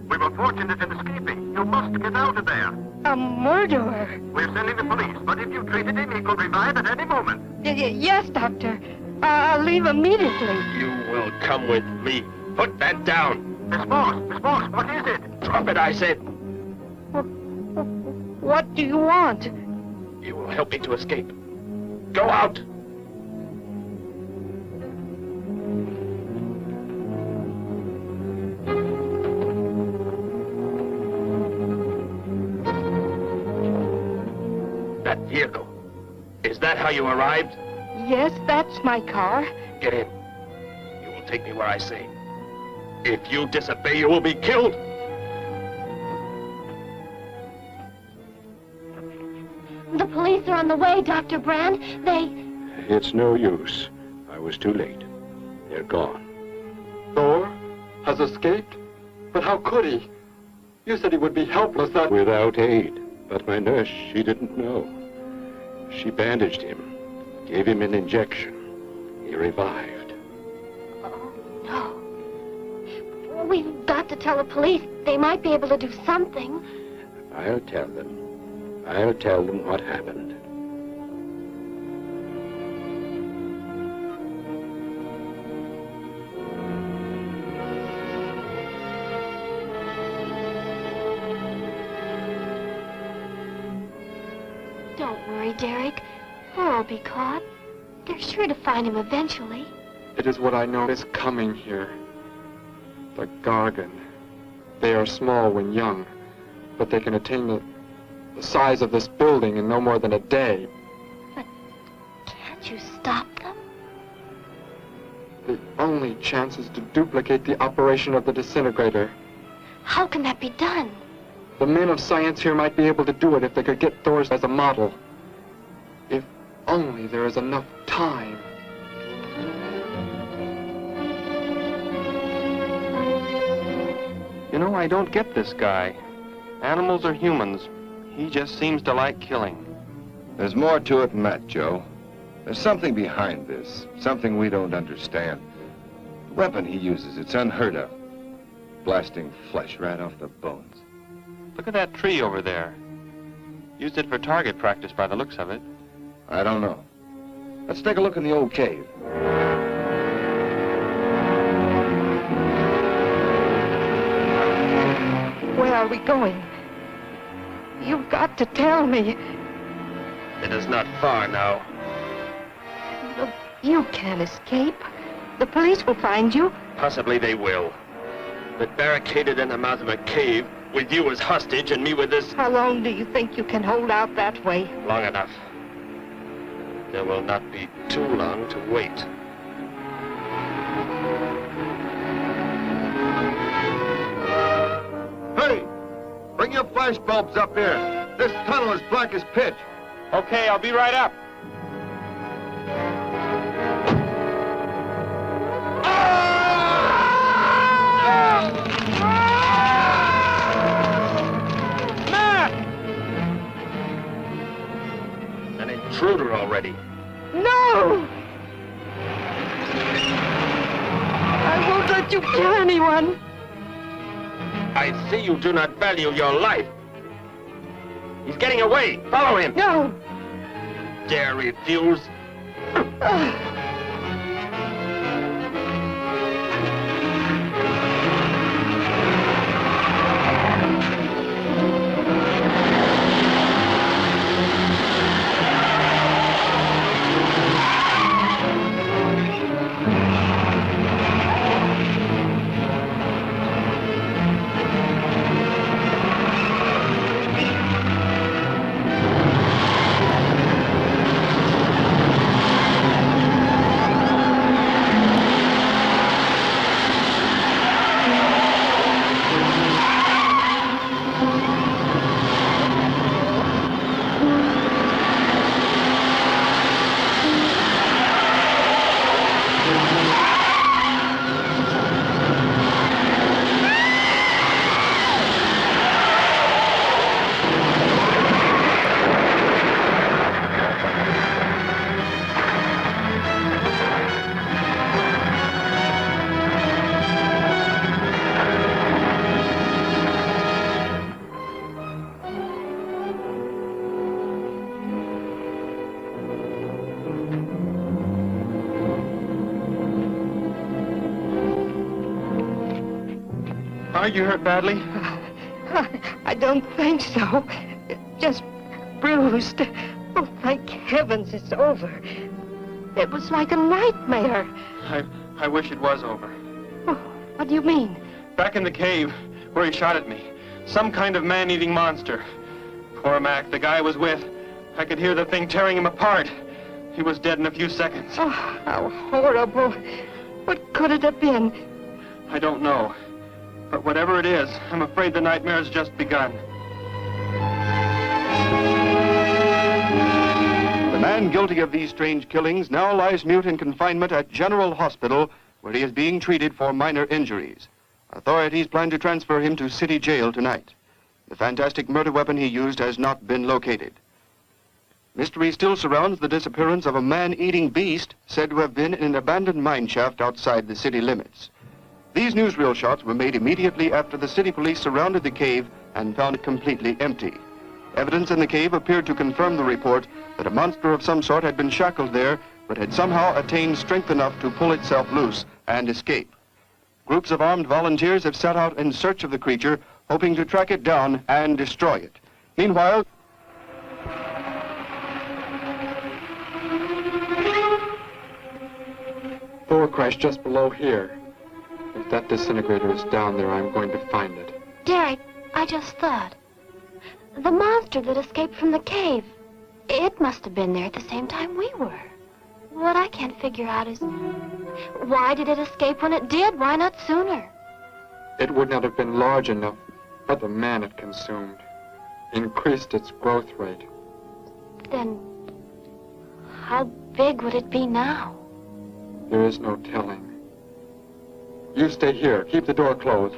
We were fortunate in escaping. You must get out of there. A murderer? We're sending the police, but if you treated him, he could revive at any moment. Yes, Doctor. I'll leave immediately. You will come with me. Put that down. Miss Moss, what is it? Drop it, I said. What do you want? You will help me to escape. Go out. That vehicle. Is that how you arrived? Yes, that's my car. Get in. You will take me where I say. If you disobey, you will be killed. The police are on the way, Dr. Brandt. It's no use. I was too late. They're gone. Thor has escaped? But how could he? You said he would be helpless, Without aid. But my nurse, she didn't know. She bandaged him, gave him an injection. He revived. Oh, no. We've got to tell the police. They might be able to do something. I'll tell them. I'll tell them what happened. Don't worry, Derek. Thor will be caught. They're sure to find him eventually. It is what I know is coming here. The Gargan. They are small when young, but they can attain the the size of this building in no more than a day. Can't you stop them? The only chance is to duplicate the operation of the disintegrator. How can that be done? The men of science here might be able to do it if they could get Thor's as a model. If only there is enough time. You know, I don't get this guy. Animals or humans, he just seems to like killing. There's more to it than that, Joe. There's something behind this, something we don't understand. The weapon he uses, it's unheard of. Blasting flesh right off the bones. Look at that tree over there. Used it for target practice by the looks of it. I don't know. Let's take a look in the old cave. Where are we going? You've got to tell me. It is not far now. Look, you can't escape. The police will find you. Possibly they will. But barricaded in the mouth of a cave, with you as hostage and me with this... How long do you think you can hold out that way? Long enough. There will not be too long to wait. Hey! Bring your flash bulbs up here. This tunnel is black as pitch. Okay, I'll be right up. An intruder already. No! I won't let you kill anyone. I see you do not value your life. He's getting away. Follow him. No. Dare refuse? Are you hurt badly? I don't think so. Just bruised. Oh, thank heavens it's over. It was like a nightmare. I wish it was over. Oh, what do you mean? Back in the cave, where he shot at me. Some kind of man-eating monster. Poor Mac, the guy I was with. I could hear the thing tearing him apart. He was dead in a few seconds. Oh, how horrible. What could it have been? I don't know. But whatever it is, I'm afraid the nightmare's just begun. The man guilty of these strange killings now lies mute in confinement at General Hospital, where he is being treated for minor injuries. Authorities plan to transfer him to city jail tonight. The fantastic murder weapon he used has not been located. Mystery still surrounds the disappearance of a man-eating beast said to have been in an abandoned mine shaft outside the city limits. These newsreel shots were made immediately after the city police surrounded the cave and found it completely empty. Evidence in the cave appeared to confirm the report that a monster of some sort had been shackled there, but had somehow attained strength enough to pull itself loose and escape. Groups of armed volunteers have set out in search of the creature, hoping to track it down and destroy it. Meanwhile, Thor crashed just below here. If that disintegrator is down there, I'm going to find it. Derek, I just thought. The monster that escaped from the cave. It must have been there at the same time we were. What I can't figure out is, why did it escape when it did? Why not sooner? It would not have been large enough, but the man it consumed increased its growth rate. Then, how big would it be now? There is no telling. You stay here. Keep the door closed.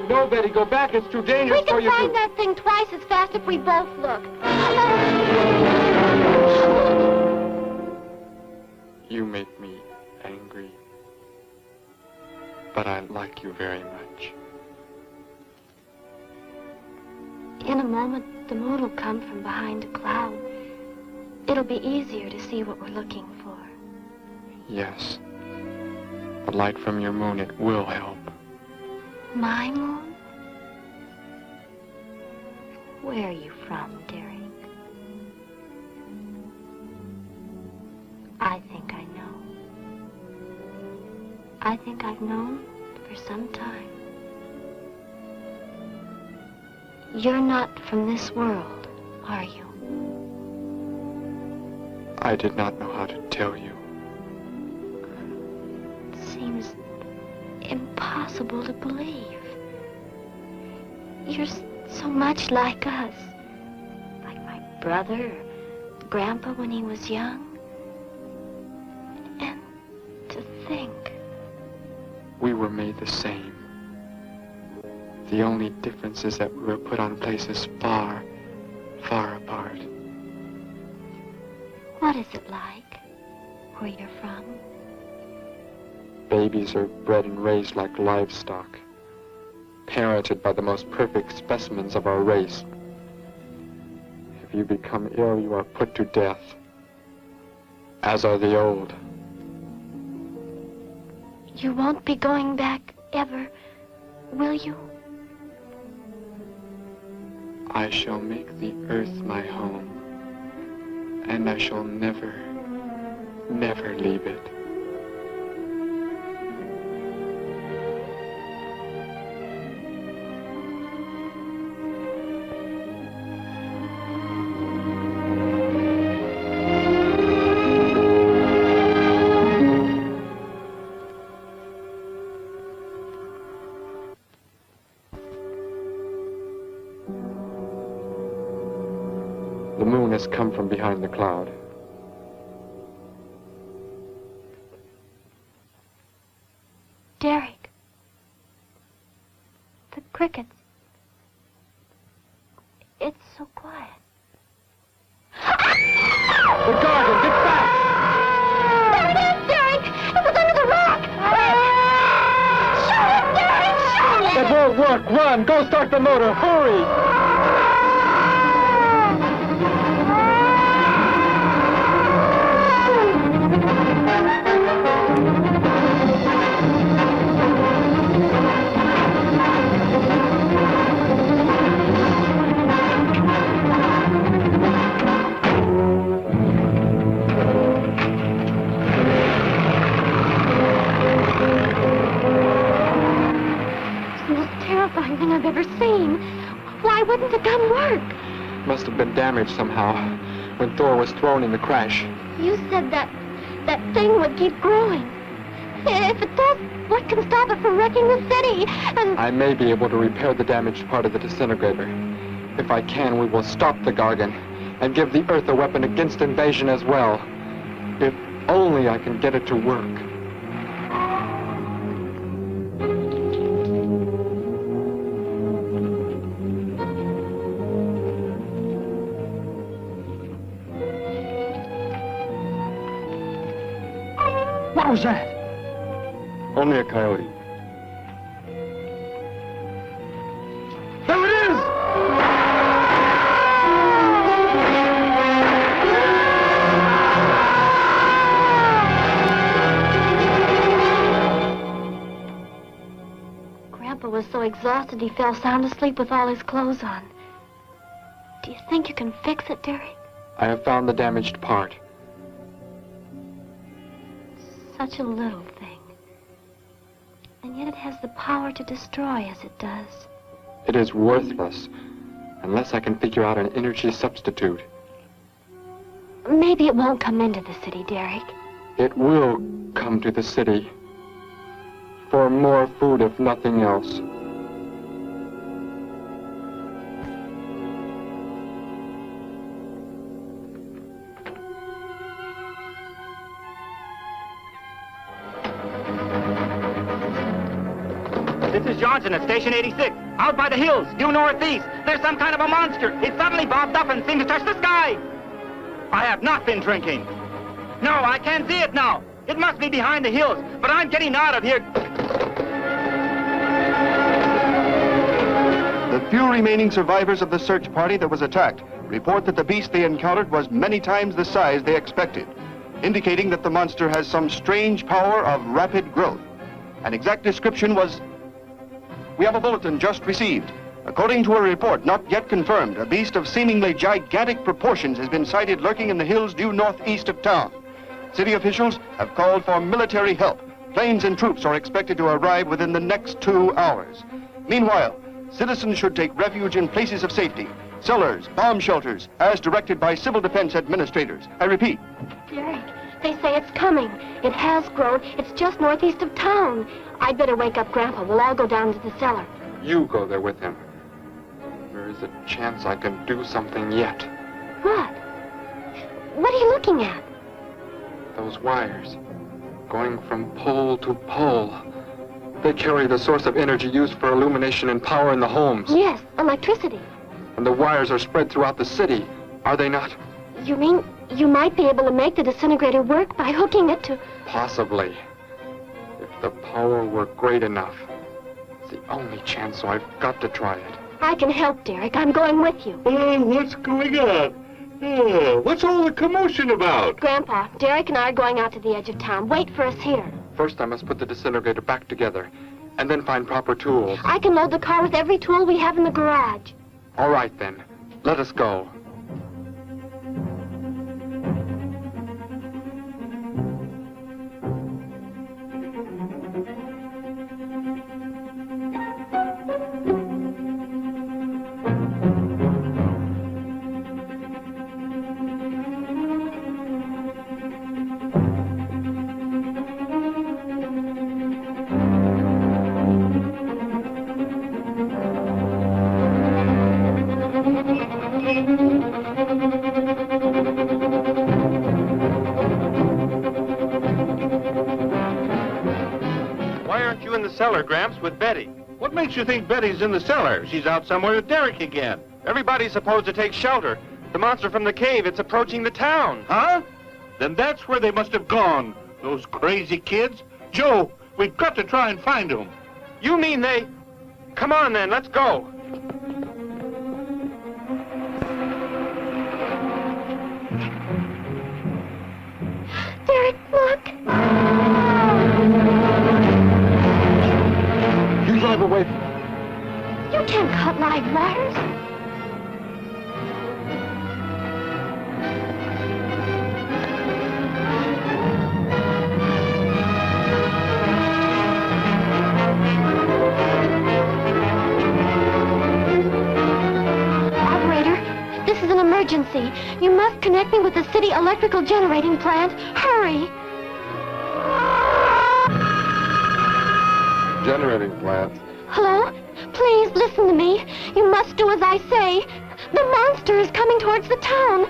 No, Betty, go back. It's too dangerous for you. We can find that thing twice as fast if we both look. You make me angry, but I like you very much. In a moment, the moon will come from behind a cloud. It'll be easier to see what we're looking for. Yes. The light from your moon, it will help. My moon? Where are you from, Derek? I think I know. I think I've known for some time. You're not from this world, are you? I did not know how to tell you. It seems impossible to believe. You're so much like us. Like my brother, or Grandpa when he was young. And to think. We were made the same. The only difference is that we were put on places far, far apart. What is it like, where you're from? Babies are bred and raised like livestock, parented by the most perfect specimens of our race. If you become ill, you are put to death, as are the old. You won't be going back ever, will you? I shall make the earth my home, and I shall never, never leave it. The moon has come from behind the cloud. Derek. The crickets. It's so quiet. The garden, get back! There it is, Derek! It was under the rock! Shoot it, Derek! Shoot it! It won't work! Run! Go start the motor! Hurry! Thing I've ever seen. Why wouldn't the gun work? Must have been damaged somehow when Thor was thrown in the crash. You said that thing would keep growing. If it does, what can stop it from wrecking the city? And I may be able to repair the damaged part of the disintegrator. If I can, we will stop the Gargan and give the Earth a weapon against invasion as well. If only I can get it to work. What was that? Only a coyote. There it is! Grandpa was so exhausted he fell sound asleep with all his clothes on. Do you think you can fix it, Derek? I have found the damaged part. Such a little thing. And yet it has the power to destroy as it does. It is worthless, unless I can figure out an energy substitute. Maybe it won't come into the city, Derek. It will come to the city. For more food, if nothing else. This is Johnson at Station 86. Out by the hills, due northeast. There's some kind of a monster. It suddenly bobbed up and seemed to touch the sky. I have not been drinking. No, I can't see it now. It must be behind the hills, but I'm getting out of here. The few remaining survivors of the search party that was attacked report that the beast they encountered was many times the size they expected, indicating that the monster has some strange power of rapid growth. An exact description was... We have a bulletin just received. According to a report not yet confirmed, a beast of seemingly gigantic proportions has been sighted lurking in the hills due northeast of town. City officials have called for military help. Planes and troops are expected to arrive within the next 2 hours. Meanwhile, citizens should take refuge in places of safety, cellars, bomb shelters, as directed by civil defense administrators. I repeat. Derek, they say it's coming. It has grown. It's just northeast of town. I'd better wake up Grandpa. We'll all go down to the cellar. You go there with him. There is a chance I can do something yet. What? What are you looking at? Those wires, going from pole to pole. They carry the source of energy used for illumination and power in the homes. Yes, electricity. And the wires are spread throughout the city, are they not? You mean you might be able to make the disintegrator work by hooking it to... Possibly. If the power were great enough. It's the only chance, so I've got to try it. I can help, Derek. I'm going with you. Oh, what's going on? Oh, what's all the commotion about? Grandpa, Derek and I are going out to the edge of town. Wait for us here. First, I must put the disintegrator back together, and then find proper tools. I can load the car with every tool we have in the garage. All right, then. Let us go. Cellar, Gramps, with Betty. What makes you think Betty's in the cellar? She's out somewhere with Derek again. Everybody's supposed to take shelter. The monster from the cave, it's approaching the town. Huh? Then that's where they must have gone. Those crazy kids. Joe, we've got to try and find them. You mean they... Come on, then, let's go. Derek, look. Drive away. You can't cut live wires. Operator, this is an emergency. You must connect me with the city electrical generating plant. Hurry. Generating plant. Hello? Please listen to me. You must do as I say. The monster is coming towards the town.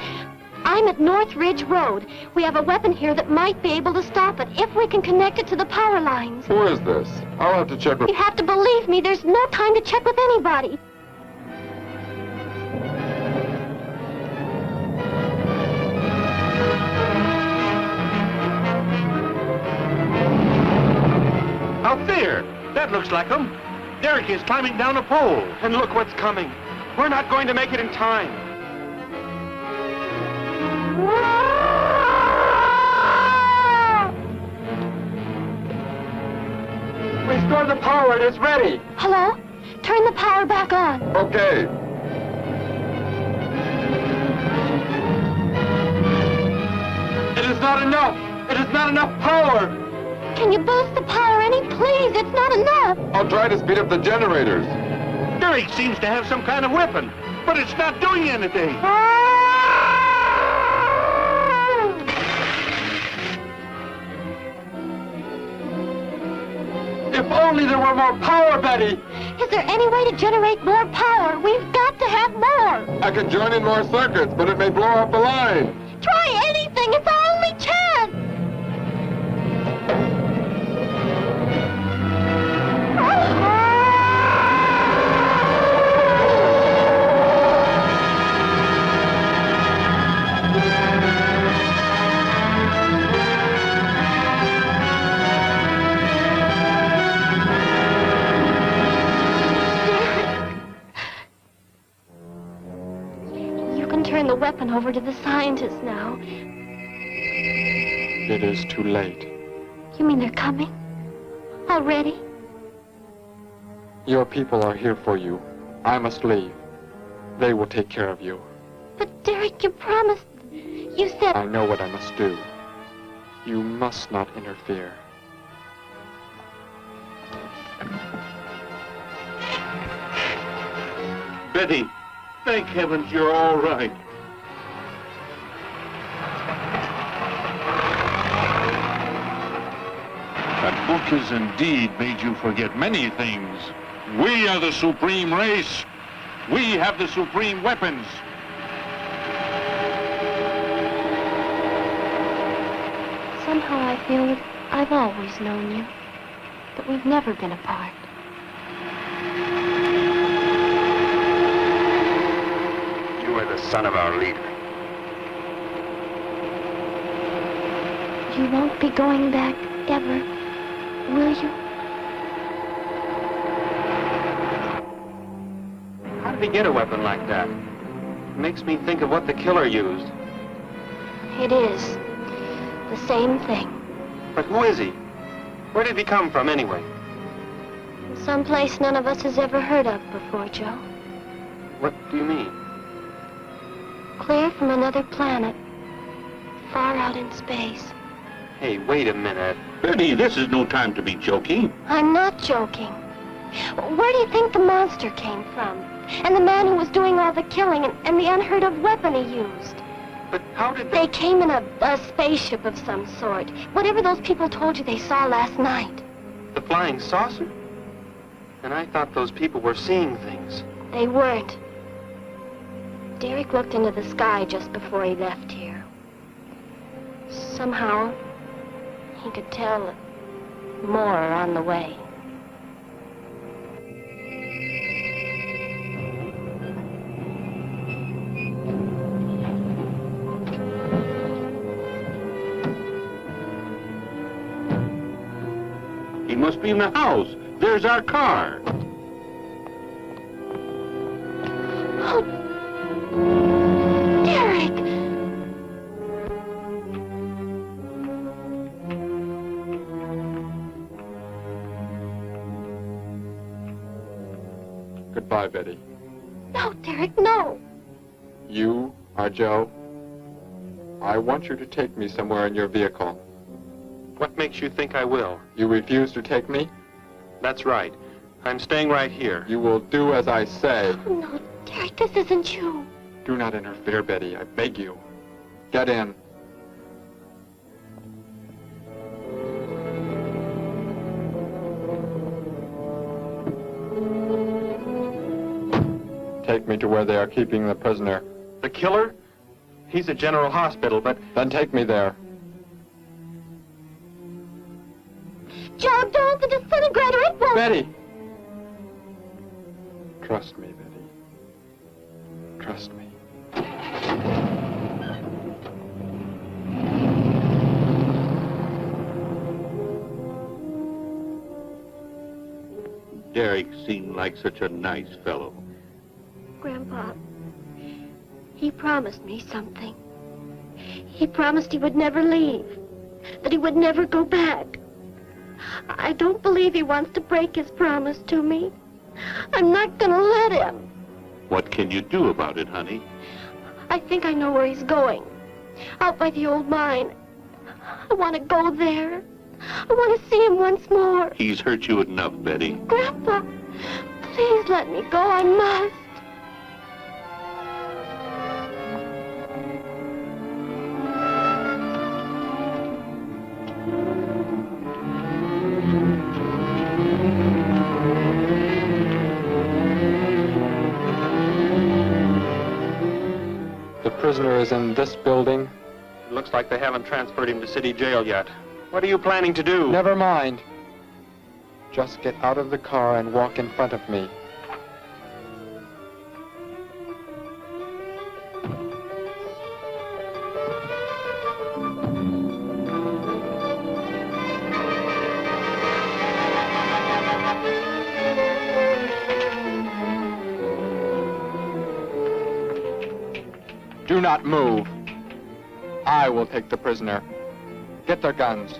I'm at North Ridge Road. We have a weapon here that might be able to stop it if we can connect it to the power lines. Who is this? I'll have to check with... You have to believe me. There's no time to check with anybody. Out there! That looks like him. Derek is climbing down a pole. And look what's coming. We're not going to make it in time. Restore the power. It is ready. Hello? Turn the power back on. Okay. It is not enough. It is not enough power. Can you boost the power any? Please, it's not enough. I'll try to speed up the generators. Derek seems to have some kind of weapon, but it's not doing anything. If only there were more power, Betty. Is there any way to generate more power? We've got to have more. I can join in more circuits, but it may blow up the line. Try anything. It's our only chance. Turn the weapon over to the scientists now. It is too late. You mean they're coming? Already? Your people are here for you. I must leave. They will take care of you. But Derek, you promised... You said... I know what I must do. You must not interfere. Betty, thank heavens you're all right. That book has indeed made you forget many things. We are the supreme race. We have the supreme weapons. Somehow I feel that I've always known you, but we've never been apart. You are the son of our leader. You won't be going back ever, will you? How did he get a weapon like that? It makes me think of what the killer used. It is. The same thing. But who is he? Where did he come from, anyway? Someplace none of us has ever heard of before, Joe. What do you mean? Clear from another planet. Far out in space. Hey, wait a minute. Betty, this is no time to be joking. I'm not joking. Where do you think the monster came from? And the man who was doing all the killing and the unheard of weapon he used? But how did they came in a spaceship of some sort. Whatever those people told you they saw last night. The flying saucer? And I thought those people were seeing things. They weren't. Derek looked into the sky just before he left here. Somehow, he could tell that more are on the way. He must be in the house. There's our car. Oh, Derek! Goodbye, Betty. No, Derek, no. You are Joe. I want you to take me somewhere in your vehicle. What makes you think I will? You refuse to take me? That's right. I'm staying right here. You will do as I say. Oh, no, Derek, this isn't you. Do not interfere, Betty. I beg you. Get in. Take me to where they are keeping the prisoner. The killer? He's at General Hospital, but... Then take me there. Joe, don't! The disintegrator, it won't... Betty! Trust me, Betty. Trust me. Derek seemed like such a nice fellow. Grandpa, he promised me something. He promised he would never leave, that he would never go back. I don't believe he wants to break his promise to me. I'm not gonna let him. What can you do about it, honey? I think I know where he's going. Out by the old mine. I want to go there. I want to see him once more. He's hurt you enough, Betty. Grandpa, please let me go. I must. The prisoner is in this building. It looks like they haven't transferred him to city jail yet. What are you planning to do? Never mind. Just get out of the car and walk in front of me. Do not move. I will take the prisoner. Get their guns.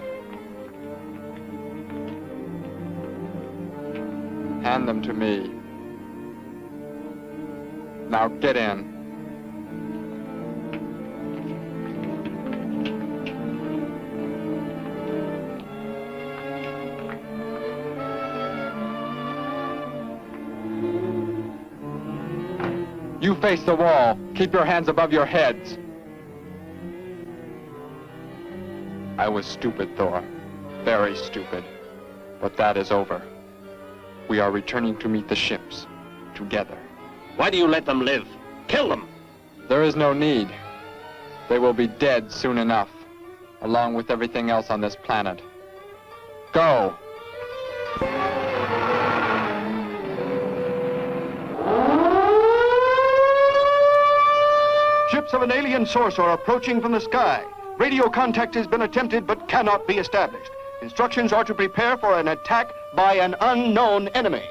Hand them to me. Now get in. You face the wall. Keep your hands above your heads. I was stupid, Thor. Very stupid. But that is over. We are returning to meet the ships. Together. Why do you let them live? Kill them! There is no need. They will be dead soon enough, along with everything else on this planet. Go! Ships of an alien source are approaching from the sky. Radio contact has been attempted but cannot be established. Instructions are to prepare for an attack by an unknown enemy.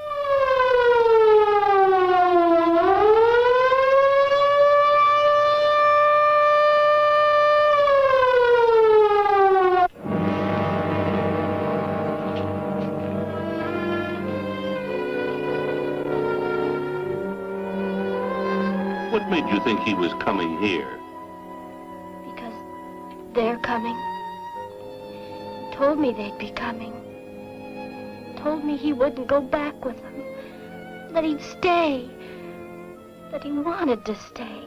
What made you think he was coming here? Because they're coming. Told me they'd be coming. Told me he wouldn't go back with them. That he'd stay. That he wanted to stay.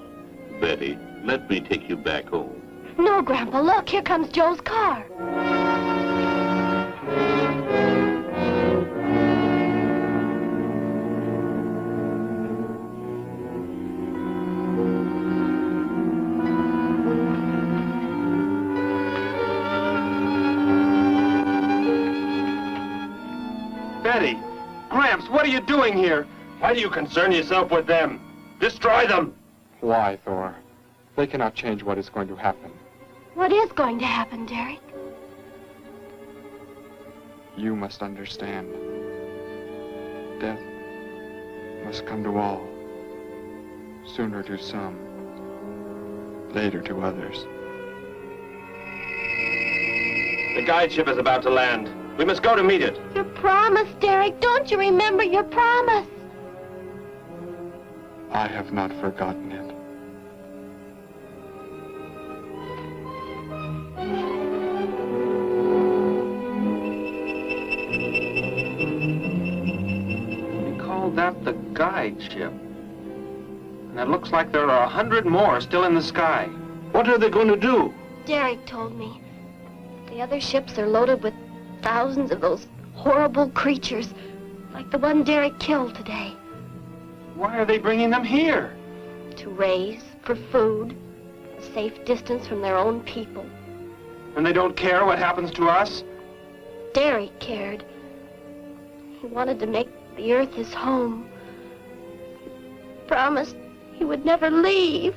Betty, let me take you back home. No, Grandpa, look, here comes Joe's car. Betty! Gramps, what are you doing here? Why do you concern yourself with them? Destroy them! Why, Thor? They cannot change what is going to happen. What is going to happen, Derek? You must understand. Death must come to all. Sooner to some. Later to others. The guide ship is about to land. We must go to meet it. Your promise, Derek. Don't you remember your promise? I have not forgotten it. We called that the guide ship. And it looks like there are 100 more still in the sky. What are they going to do? Derek told me. The other ships are loaded with thousands of those horrible creatures, like the one Derek killed today. why are they bringing them here? To raise, for food, a safe distance from their own people. And they don't care what happens to us? Derek cared. He wanted to make the Earth his home. He promised he would never leave.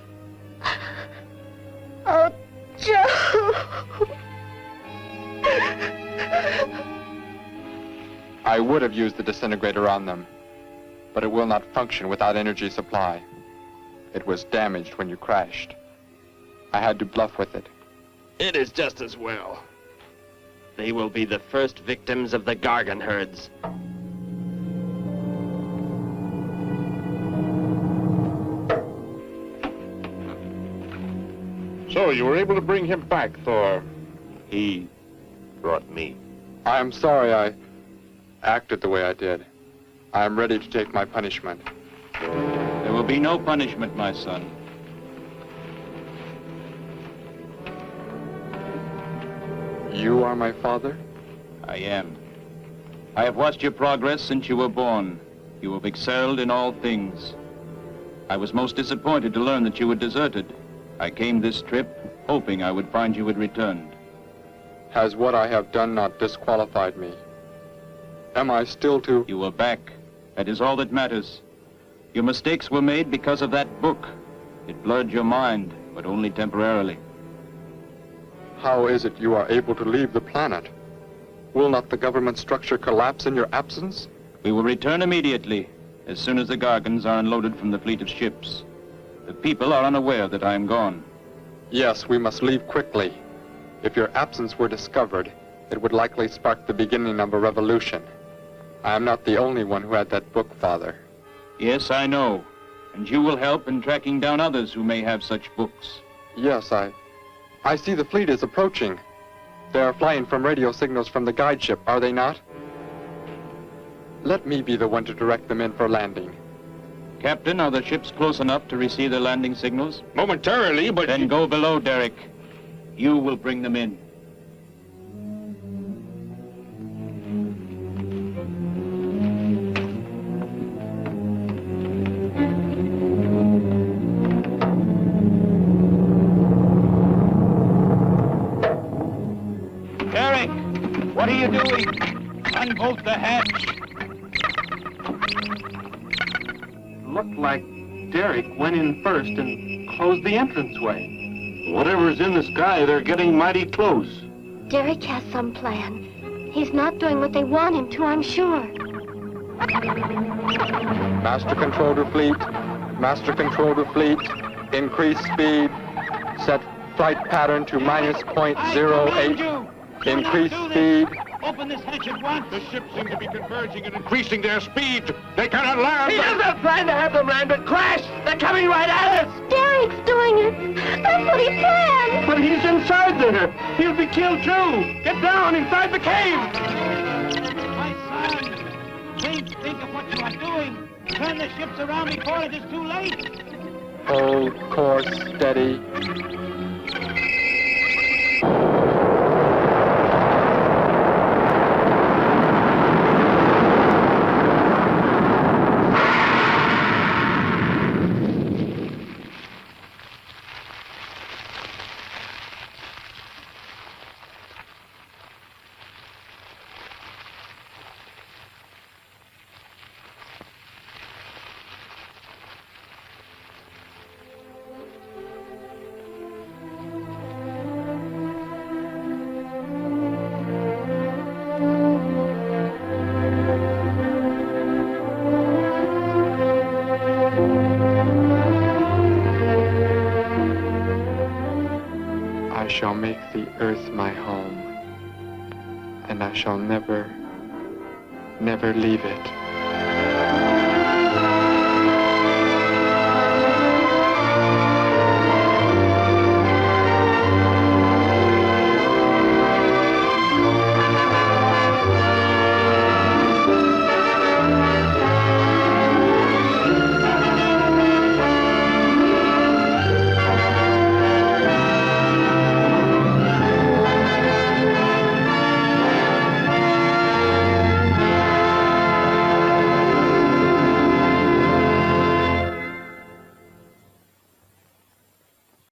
Oh, Joe! I would have used the disintegrator on them, but it will not function without energy supply. It was damaged when you crashed. I had to bluff with it. It is just as well. They will be the first victims of the Gargan herds. So, you were able to bring him back, Thor? He brought me. I am sorry I acted the way I did. I am ready to take my punishment. There will be no punishment, my son. You are my father? I am. I have watched your progress since you were born. You have excelled in all things. I was most disappointed to learn that you had deserted. I came this trip hoping I would find you had returned. Has what I have done not disqualified me? Am I still to... You are back. That is all that matters. Your mistakes were made because of that book. It blurred your mind, but only temporarily. How is it you are able to leave the planet? Will not the government structure collapse in your absence? We will return immediately, as soon as the Gargans are unloaded from the fleet of ships. The people are unaware that I am gone. Yes, we must leave quickly. If your absence were discovered, it would likely spark the beginning of a revolution. I am not the only one who had that book, Father. Yes, I know. And you will help in tracking down others who may have such books. Yes, I see the fleet is approaching. They are flying from radio signals from the guide ship, are they not? Let me be the one to direct them in for landing. Captain, are the ships close enough to receive their landing signals? Momentarily, but... Then go below, Derek. You will bring them in. Derek, what are you doing? Unbolt the hatch. Looked like Derek went in first and closed the entranceway. Whatever's in the sky, they're getting mighty close. Derek has some plan. He's not doing what they want him to, I'm sure. Master control to fleet. Master control to fleet. Increase speed. Set flight pattern to -0.08. Increase speed. Open this hatch at once. The ships seem to be converging and increasing their speed. They cannot land. He doesn't plan to have them land, but crash. They're coming right at us. Derek's doing it. That's what he planned. But he's inside there. He'll be killed too. Get down inside the cave. My son, think of what you are doing. Turn the ships around before it is too late. Hold course steady. I shall make the earth my home, and I shall never, never leave it.